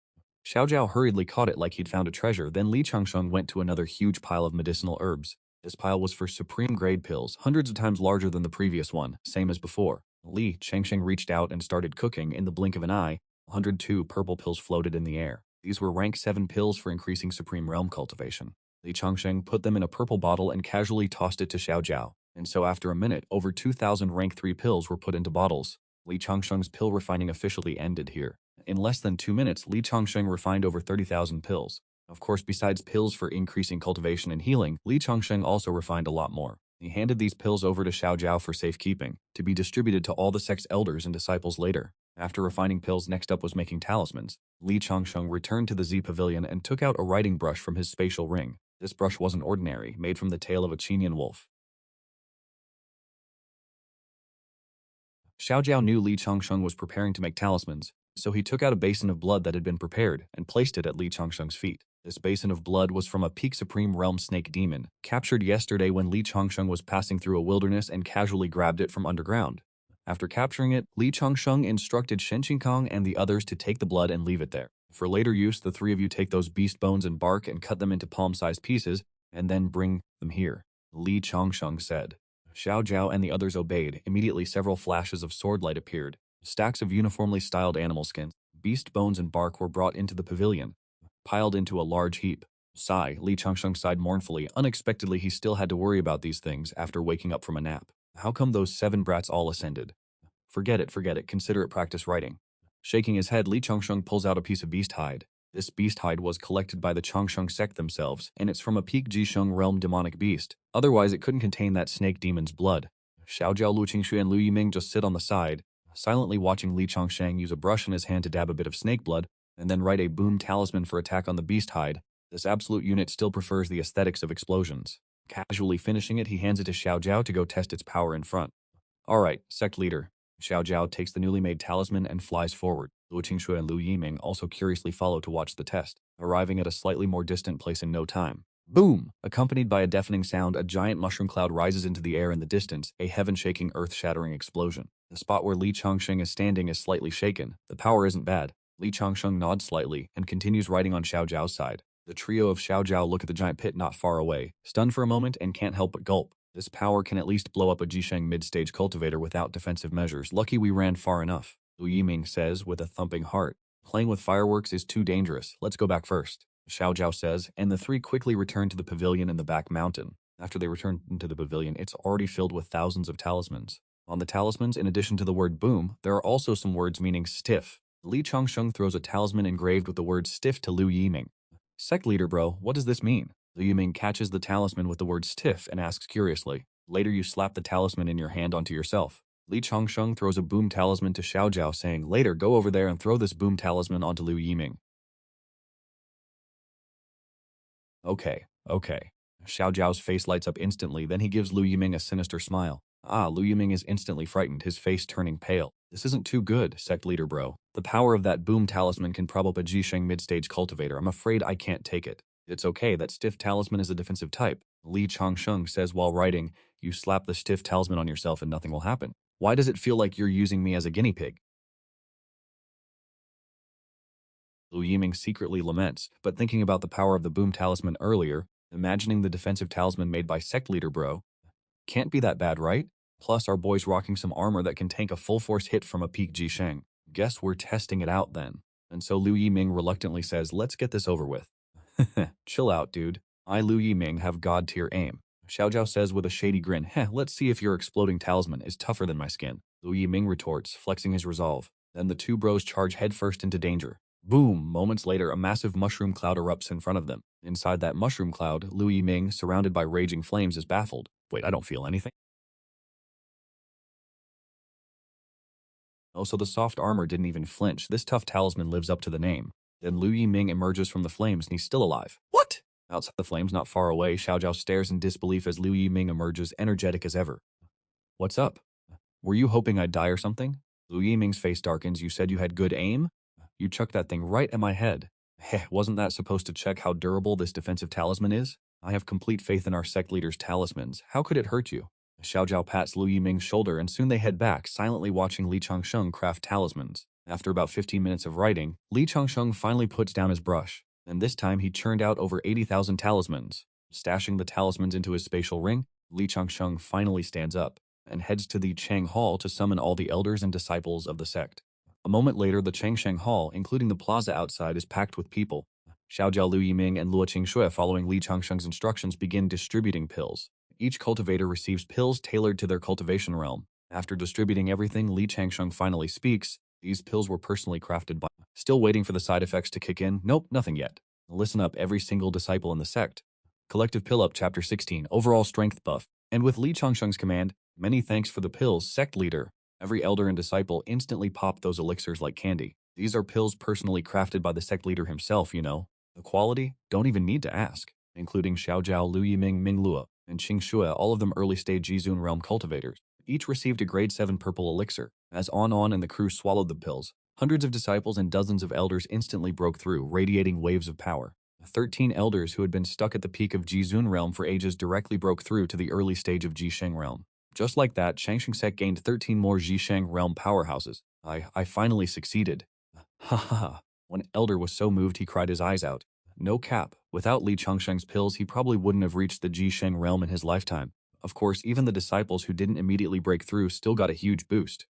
Xiao Jiao hurriedly caught it like he'd found a treasure, then Li Changsheng went to another huge pile of medicinal herbs. This pile was for supreme-grade pills, hundreds of times larger than the previous one, same as before. Li Changsheng reached out and started cooking. In the blink of an eye, 102 purple pills floated in the air. These were rank 7 pills for increasing supreme realm cultivation. Li Changsheng put them in a purple bottle and casually tossed it to Xiao Jiao. And so after a minute, over 2,000 rank 3 pills were put into bottles. Li Changsheng's pill refining officially ended here. In less than 2 minutes, Li Changsheng refined over 30,000 pills. Of course, besides pills for increasing cultivation and healing, Li Changsheng also refined a lot more. He handed these pills over to Xiao Jiao for safekeeping, to be distributed to all the sect's elders and disciples later. After refining pills, next up was making talismans. Li Changsheng returned to the Z Pavilion and took out a writing brush from his spatial ring. This brush wasn't ordinary, made from the tail of a Qinian wolf. Xiao Jiao knew Li Changsheng was preparing to make talismans, so he took out a basin of blood that had been prepared and placed it at Li Changsheng's feet. This basin of blood was from a peak supreme realm snake demon, captured yesterday when Li Changsheng was passing through a wilderness and casually grabbed it from underground. After capturing it, Li Changsheng instructed Shen Qingkang and the others to take the blood and leave it there. For later use, the three of you take those beast bones and bark and cut them into palm-sized pieces, and then bring them here, Li Changsheng said. Xiao Jiao and the others obeyed. Immediately several flashes of sword light appeared. Stacks of uniformly styled animal skins, beast bones and bark were brought into the pavilion, piled into a large heap. Sigh, Li Changsheng sighed mournfully. Unexpectedly, he still had to worry about these things after waking up from a nap. How come those 7 brats all ascended? Forget it, consider it practice writing. Shaking his head, Li Changsheng pulls out a piece of beast hide. This beast hide was collected by the Changsheng sect themselves, and it's from a peak Jisheng realm demonic beast. Otherwise, it couldn't contain that snake demon's blood. Xiao Jiao, Lu Qingshui, and Lu Yiming just sit on the side, silently watching Li Changsheng use a brush in his hand to dab a bit of snake blood, and then write a boom talisman for attack on the beast hide. This absolute unit still prefers the aesthetics of explosions. Casually finishing it, he hands it to Xiao Jiao to go test its power in front. Alright, sect leader. Xiao Jiao takes the newly made talisman and flies forward. Lu Qingshui and Lu Yiming also curiously follow to watch the test, arriving at a slightly more distant place in no time. Boom! Accompanied by a deafening sound, a giant mushroom cloud rises into the air in the distance, a heaven-shaking, earth-shattering explosion. The spot where Li Changsheng is standing is slightly shaken. The power isn't bad. Li Changsheng nods slightly and continues riding on Xiao Jiao's side. The trio of Xiao Jiao look at the giant pit not far away, stunned for a moment and can't help but gulp. This power can at least blow up a Jisheng mid-stage cultivator without defensive measures. Lucky we ran far enough, Lu Yiming says with a thumping heart. Playing with fireworks is too dangerous. Let's go back first, Xiao Jiao says, and the three quickly return to the pavilion in the back mountain. After they return into the pavilion, it's already filled with thousands of talismans. On the talismans, in addition to the word boom, there are also some words meaning stiff. Li Changsheng throws a talisman engraved with the word stiff to Lu Yiming. Sect leader bro, what does this mean? Lu Yiming catches the talisman with the word stiff and asks curiously. Later you slap the talisman in your hand onto yourself. Li Changsheng throws a boom talisman to Xiao Jiao saying, later go over there and throw this boom talisman onto Lu Yiming. Okay. Xiao Jiao's face lights up instantly, then he gives Lu Yiming a sinister smile. Lu Yiming is instantly frightened, his face turning pale. This isn't too good, sect leader bro. The power of that boom talisman can prop up a Jisheng mid-stage cultivator. I'm afraid I can't take it. It's okay, that stiff talisman is a defensive type. Li Changsheng says while writing, you slap the stiff talisman on yourself and nothing will happen. Why does it feel like you're using me as a guinea pig? Lu Yiming secretly laments, but thinking about the power of the boom talisman earlier, imagining the defensive talisman made by sect leader bro, can't be that bad, right? Plus, our boy's rocking some armor that can tank a full-force hit from a peak Jisheng. Guess we're testing it out then. And so Liu Yiming reluctantly says, let's get this over with. Chill out, dude. I, Liu Yiming, have god-tier aim. Xiao Zhao says with a shady grin, let's see if your exploding talisman is tougher than my skin. Liu Yiming retorts, flexing his resolve. Then the two bros charge headfirst into danger. Boom! Moments later, a massive mushroom cloud erupts in front of them. Inside that mushroom cloud, Liu Yiming, surrounded by raging flames, is baffled. Wait, I don't feel anything? Oh, so the soft armor didn't even flinch. This tough talisman lives up to the name. Then Liu Yiming emerges from the flames and he's still alive. What? Outside the flames, not far away, Xiao Zhao stares in disbelief as Liu Yiming emerges energetic as ever. What's up? Were you hoping I'd die or something? Liu Yiming's face darkens. You said you had good aim? You chucked that thing right at my head. Wasn't that supposed to check how durable this defensive talisman is? I have complete faith in our sect leader's talismans. How could it hurt you? Xiao Zhao pats Liu Yiming's shoulder and soon they head back, silently watching Li Changsheng craft talismans. After about 15 minutes of writing, Li Changsheng finally puts down his brush, and this time he churned out over 80,000 talismans. Stashing the talismans into his spatial ring, Li Changsheng finally stands up and heads to the Chang Hall to summon all the elders and disciples of the sect. A moment later, the Changsheng Hall, including the plaza outside, is packed with people. Xiao Zhao, Liu Yiming, and Luo Qingxue, following Li Changsheng's instructions, begin distributing pills. Each cultivator receives pills tailored to their cultivation realm. After distributing everything, Li Changsheng finally speaks. These pills were personally crafted by... Still waiting for the side effects to kick in? Nope, nothing yet. Listen up, every single disciple in the sect. Collective Pill Up Chapter 16, Overall Strength Buff. And with Li Changsheng's command, many thanks for the pills, sect leader. Every elder and disciple instantly popped those elixirs like candy. These are pills personally crafted by the sect leader himself, you know. The quality? Don't even need to ask. Including Xiao Zhao, Liu Yiming, Ming Luo, and Qing Shui, all of them early-stage Jizun realm cultivators. Each received a grade 7 purple elixir. As On and the crew swallowed the pills, hundreds of disciples and dozens of elders instantly broke through, radiating waves of power. 13 elders who had been stuck at the peak of Jizun realm for ages directly broke through to the early stage of Jisheng realm. Just like that, Shangsheng Sect gained 13 more Jisheng realm powerhouses. I finally succeeded. Ha ha ha. One elder was so moved he cried his eyes out. No cap, without Li Changsheng's pills he probably wouldn't have reached the Jisheng realm in his lifetime. Of course, even the disciples who didn't immediately break through still got a huge boost.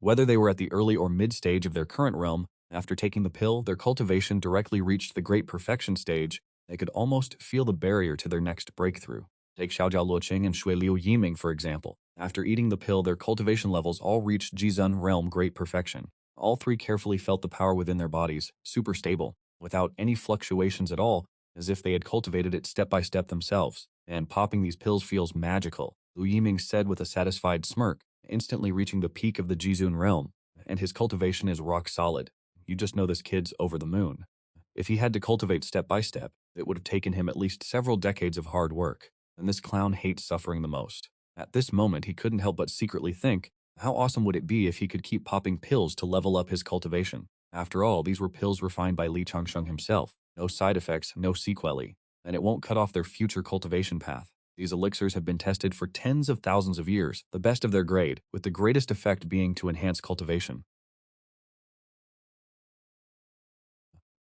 Whether they were at the early or mid stage of their current realm, after taking the pill, their cultivation directly reached the great perfection stage. They could almost feel the barrier to their next breakthrough. Take Xiaojiao Luoqing and Shui Liu Yiming, for example. After eating the pill, their cultivation levels all reached Jizun realm great perfection. All three carefully felt the power within their bodies, super stable, without any fluctuations at all, as if they had cultivated it step by step themselves. And popping these pills feels magical, Liu Yiming said with a satisfied smirk, instantly reaching the peak of the Jizun realm. And his cultivation is rock solid. You just know this kid's over the moon. If he had to cultivate step by step, it would have taken him at least several decades of hard work. And this clown hates suffering the most. At this moment, he couldn't help but secretly think, how awesome would it be if he could keep popping pills to level up his cultivation? After all, these were pills refined by Li Changsheng himself. No side effects, no sequelae. And it won't cut off their future cultivation path. These elixirs have been tested for tens of thousands of years, the best of their grade, with the greatest effect being to enhance cultivation.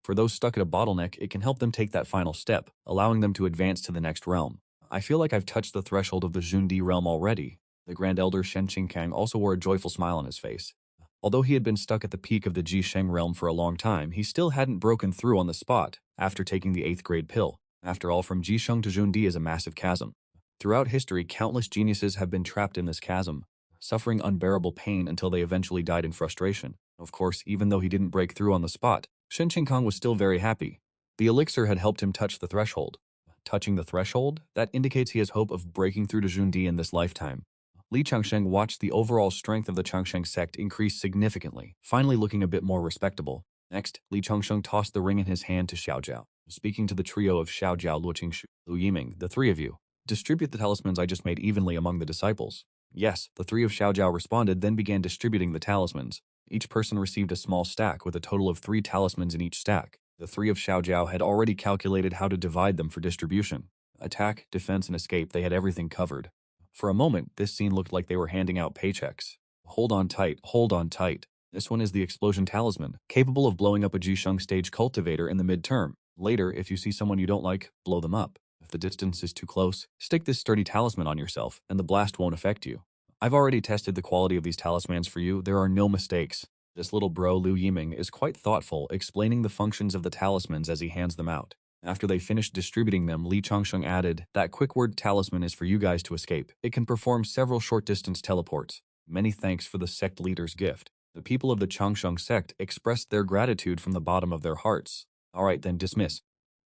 For those stuck at a bottleneck, it can help them take that final step, allowing them to advance to the next realm. I feel like I've touched the threshold of the Jundi realm already. The Grand Elder Shen Qingkang also wore a joyful smile on his face. Although he had been stuck at the peak of the Jisheng realm for a long time, he still hadn't broken through on the spot after taking the 8th grade pill. After all, from Jisheng to Jundi is a massive chasm. Throughout history, countless geniuses have been trapped in this chasm, suffering unbearable pain until they eventually died in frustration. Of course, even though he didn't break through on the spot, Shen Qingkang was still very happy. The elixir had helped him touch the threshold. Touching the threshold, that indicates he has hope of breaking through to Jundi in this lifetime. Li Changsheng watched the overall strength of the Changsheng sect increase significantly, finally looking a bit more respectable. Next, Li Changsheng tossed the ring in his hand to Xiaojiao, speaking to the trio of Xiaojiao, Luo Qingxu, Liu Yiming, the three of you. Distribute the talismans I just made evenly among the disciples. Yes, the three of Xiaojiao responded, then began distributing the talismans. Each person received a small stack with a total of 3 talismans in each stack. The three of Xiaojiao had already calculated how to divide them for distribution. Attack, defense, and escape, they had everything covered. For a moment, this scene looked like they were handing out paychecks. Hold on tight, hold on tight. This one is the explosion talisman, capable of blowing up a Jisheng stage cultivator in the midterm. Later, if you see someone you don't like, blow them up. If the distance is too close, stick this sturdy talisman on yourself, and the blast won't affect you. I've already tested the quality of these talismans for you, there are no mistakes. This little bro Liu Yiming is quite thoughtful, explaining the functions of the talismans as he hands them out. After they finished distributing them, Li Changsheng added, "That quick word talisman is for you guys to escape. It can perform several short-distance teleports. Many thanks for the sect leader's gift." The people of the Changsheng sect expressed their gratitude from the bottom of their hearts. Alright then, dismiss.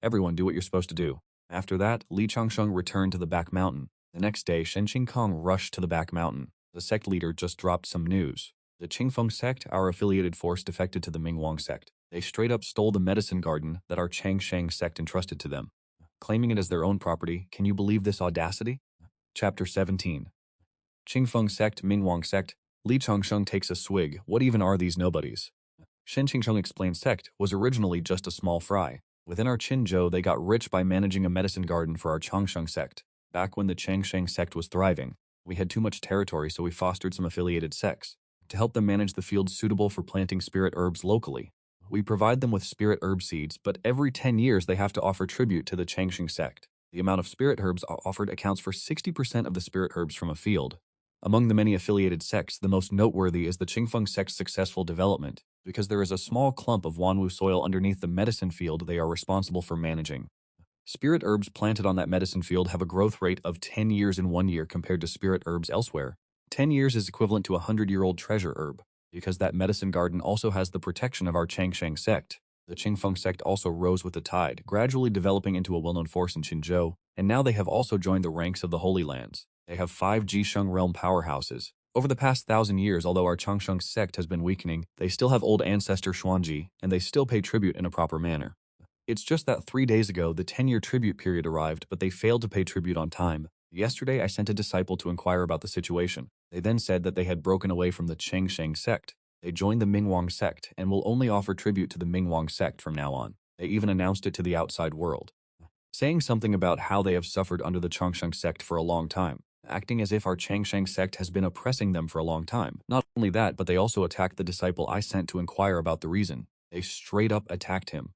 Everyone do what you're supposed to do. After that, Li Changsheng returned to the back mountain. The next day, Shen Qingkong rushed to the back mountain. The sect leader just dropped some news. The Qingfeng sect, our affiliated force, defected to the Mingwang sect. They straight up stole the medicine garden that our Changsheng sect entrusted to them, claiming it as their own property. Can you believe this audacity? Chapter 17. Qingfeng sect, Mingwang sect. Li Changsheng takes a swig. What even are these nobodies? Shen Qingsheng explained sect was originally just a small fry. Within our Qinzhou, they got rich by managing a medicine garden for our Changsheng sect. Back when the Changsheng sect was thriving, we had too much territory, so we fostered some affiliated sects to help them manage the fields suitable for planting spirit herbs locally. We provide them with spirit herb seeds, but every 10 years they have to offer tribute to the Changsheng sect. The amount of spirit herbs offered accounts for 60% of the spirit herbs from a field. Among the many affiliated sects, the most noteworthy is the Qingfeng sect's successful development, because there is a small clump of Wanwu soil underneath the medicine field they are responsible for managing. Spirit herbs planted on that medicine field have a growth rate of 10 years in 1 year compared to spirit herbs elsewhere. 10 years is equivalent to a 100-year-old treasure herb, because that medicine garden also has the protection of our Changsheng sect. The Qingfeng sect also rose with the tide, gradually developing into a well-known force in Qinzhou, and now they have also joined the ranks of the Holy Lands. They have 5 Jisheng realm powerhouses. Over the past 1,000 years, although our Changsheng sect has been weakening, they still have old ancestor Xuanji, and they still pay tribute in a proper manner. It's just that 3 days ago, the 10-year tribute period arrived, but they failed to pay tribute on time. Yesterday, I sent a disciple to inquire about the situation. They then said that they had broken away from the Changsheng sect. They joined the Mingwang sect and will only offer tribute to the Mingwang sect from now on. They even announced it to the outside world, saying something about how they have suffered under the Changsheng sect for a long time, acting as if our Changsheng sect has been oppressing them for a long time. Not only that, but they also attacked the disciple I sent to inquire about the reason. They straight up attacked him.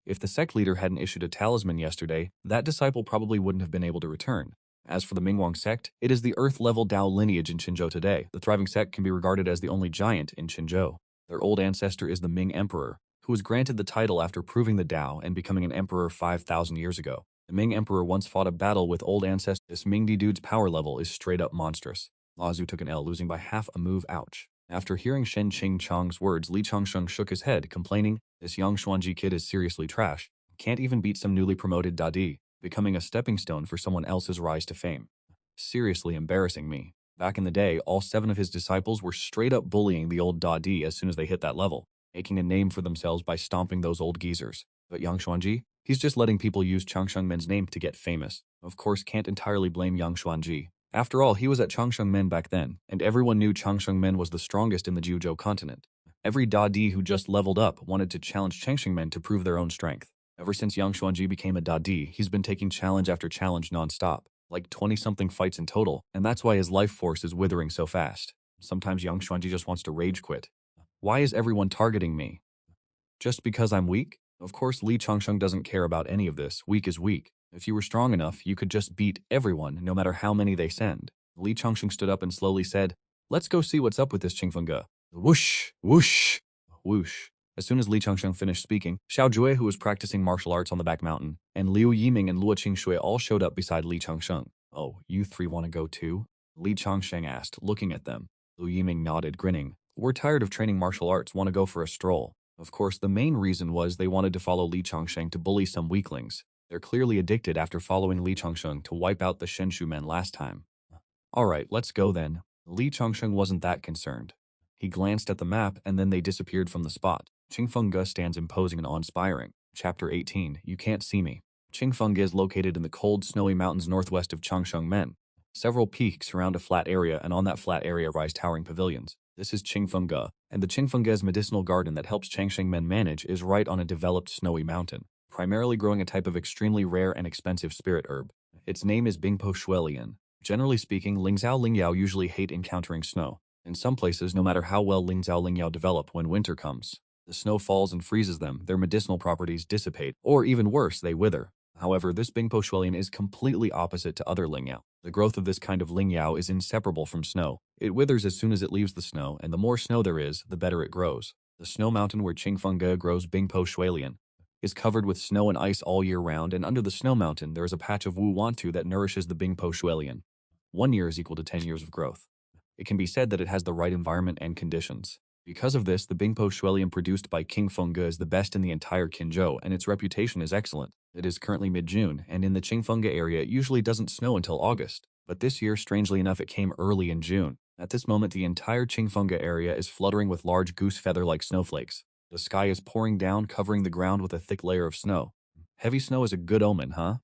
If the sect leader hadn't issued a talisman yesterday, that disciple probably wouldn't have been able to return. As for the Mingwang sect, it is the earth-level Dao lineage in Qinzhou today. The thriving sect can be regarded as the only giant in Qinzhou. Their old ancestor is the Ming Emperor, who was granted the title after proving the Dao and becoming an emperor 5,000 years ago. The Ming Emperor once fought a battle with old ancestors. This Mingdi dude's power level is straight up monstrous. Lazu took an L, losing by half a move, ouch. After hearing Shen Qingchang's words, Li Changsheng shook his head, complaining, "This young Xuanji kid is seriously trash. Can't even beat some newly promoted Dadi, becoming a stepping stone for someone else's rise to fame. Seriously embarrassing me." Back in the day, all 7 of his disciples were straight up bullying the old Dadi as soon as they hit that level, making a name for themselves by stomping those old geezers. But Yang Xuanji? He's just letting people use Changsheng Men's name to get famous. Of course, can't entirely blame Yang Xuanji. After all, he was at Changsheng Men back then, and everyone knew Changsheng Men was the strongest in the Jiuzhou continent. Every Dadi who just leveled up wanted to challenge Changsheng Men to prove their own strength. Ever since Yang Xuanji became a Dadi, he's been taking challenge after challenge non-stop, like 20-something fights in total, and that's why his life force is withering so fast. Sometimes Yang Xuanji just wants to rage quit. Why is everyone targeting me? Just because I'm weak? Of course, Li Changsheng doesn't care about any of this. Weak is weak. If you were strong enough, you could just beat everyone, no matter how many they send. Li Changsheng stood up and slowly said, "Let's go see what's up with this Qingfeng." Whoosh, whoosh, whoosh. As soon as Li Changsheng finished speaking, Xiao Jue, who was practicing martial arts on the back mountain, and Liu Yiming and Luo Qingshui all showed up beside Li Changsheng. "Oh, you 3 want to go too?" Li Changsheng asked, looking at them. Liu Yiming nodded, grinning. "We're tired of training martial arts, want to go for a stroll." Of course, the main reason was they wanted to follow Li Changsheng to bully some weaklings. They're clearly addicted after following Li Changsheng to wipe out the Shenshu men last time. Alright, let's go then. Li Changsheng wasn't that concerned. He glanced at the map and then they disappeared from the spot. Qingfeng stands imposing and awe-inspiring. Chapter 18, You Can't See Me. Qingfeng is located in the cold, snowy mountains northwest of Changsheng Men. Several peaks surround a flat area, and on that flat area rise towering pavilions. This is Qingfengge, and the Qingfengge's medicinal garden that helps Changsheng men manage is right on a developed snowy mountain, primarily growing a type of extremely rare and expensive spirit herb. Its name is Bingpo Shuelian. Generally speaking, Lingzhao Lingyao usually hate encountering snow. In some places, no matter how well Lingzhao Lingyao develop, when winter comes, the snow falls and freezes them, their medicinal properties dissipate, or even worse, they wither. However, this Bingpo Shuelian is completely opposite to other Lingyao. The growth of this kind of Lingyao is inseparable from snow. It withers as soon as it leaves the snow, and the more snow there is, the better it grows. The snow mountain where Qingfengge grows Bingpo Shuelian is covered with snow and ice all year round, and under the snow mountain there is a patch of Wu Wantu that nourishes the Bingpo Shuelian. 1 year is equal to 10 years of growth. It can be said that it has the right environment and conditions. Because of this, the Bingpo Shuelian produced by Qingfengge is the best in the entire Qinzhou, and its reputation is excellent. It is currently mid-June, and in the Qingfengge area it usually doesn't snow until August. But this year, strangely enough, it came early in June. At this moment, the entire Qingfengge area is fluttering with large goose feather-like snowflakes. The sky is pouring down, covering the ground with a thick layer of snow. Heavy snow is a good omen, huh?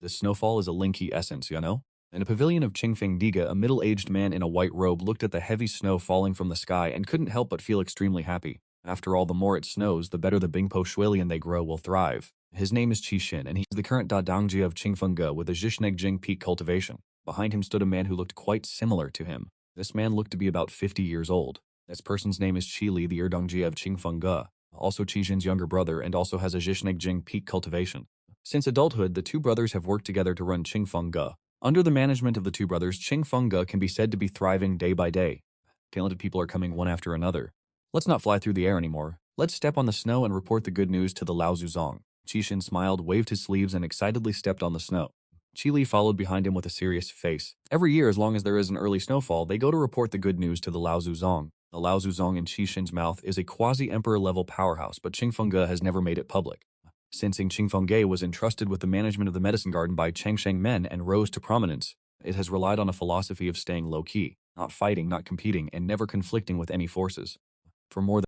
The snowfall is a Linky essence, you know? In a pavilion of Qingfengdiga, a middle-aged man in a white robe looked at the heavy snow falling from the sky and couldn't help but feel extremely happy. After all, the more it snows, the better the Bingpo Shuelian they grow will thrive. His name is Qi Xin, and he's the current Dadangji of Qingfengge with a Zhishneg peak cultivation. Behind him stood a man who looked quite similar to him. This man looked to be about 50 years old. This person's name is Qi Li, the Erdongji of Qingfengge, also Qi Xin's younger brother, and also has a Zhishneg peak cultivation. Since adulthood, the two brothers have worked together to run Qingfengge. Under the management of the two brothers, Qingfengge can be said to be thriving day by day. Talented people are coming one after another. Let's not fly through the air anymore. Let's step on the snow and report the good news to the Lao Zuzong. Qi Xin smiled, waved his sleeves, and excitedly stepped on the snow. Qi Li followed behind him with a serious face. Every year, as long as there is an early snowfall, they go to report the good news to the Lao Zuzong. The Lao Zuzong in Qi Xin's mouth is a quasi-emperor-level powerhouse, but Qingfengge has never made it public. Since Qingfengge was entrusted with the management of the medicine garden by Changsheng men and rose to prominence, it has relied on a philosophy of staying low-key, not fighting, not competing, and never conflicting with any forces. For more than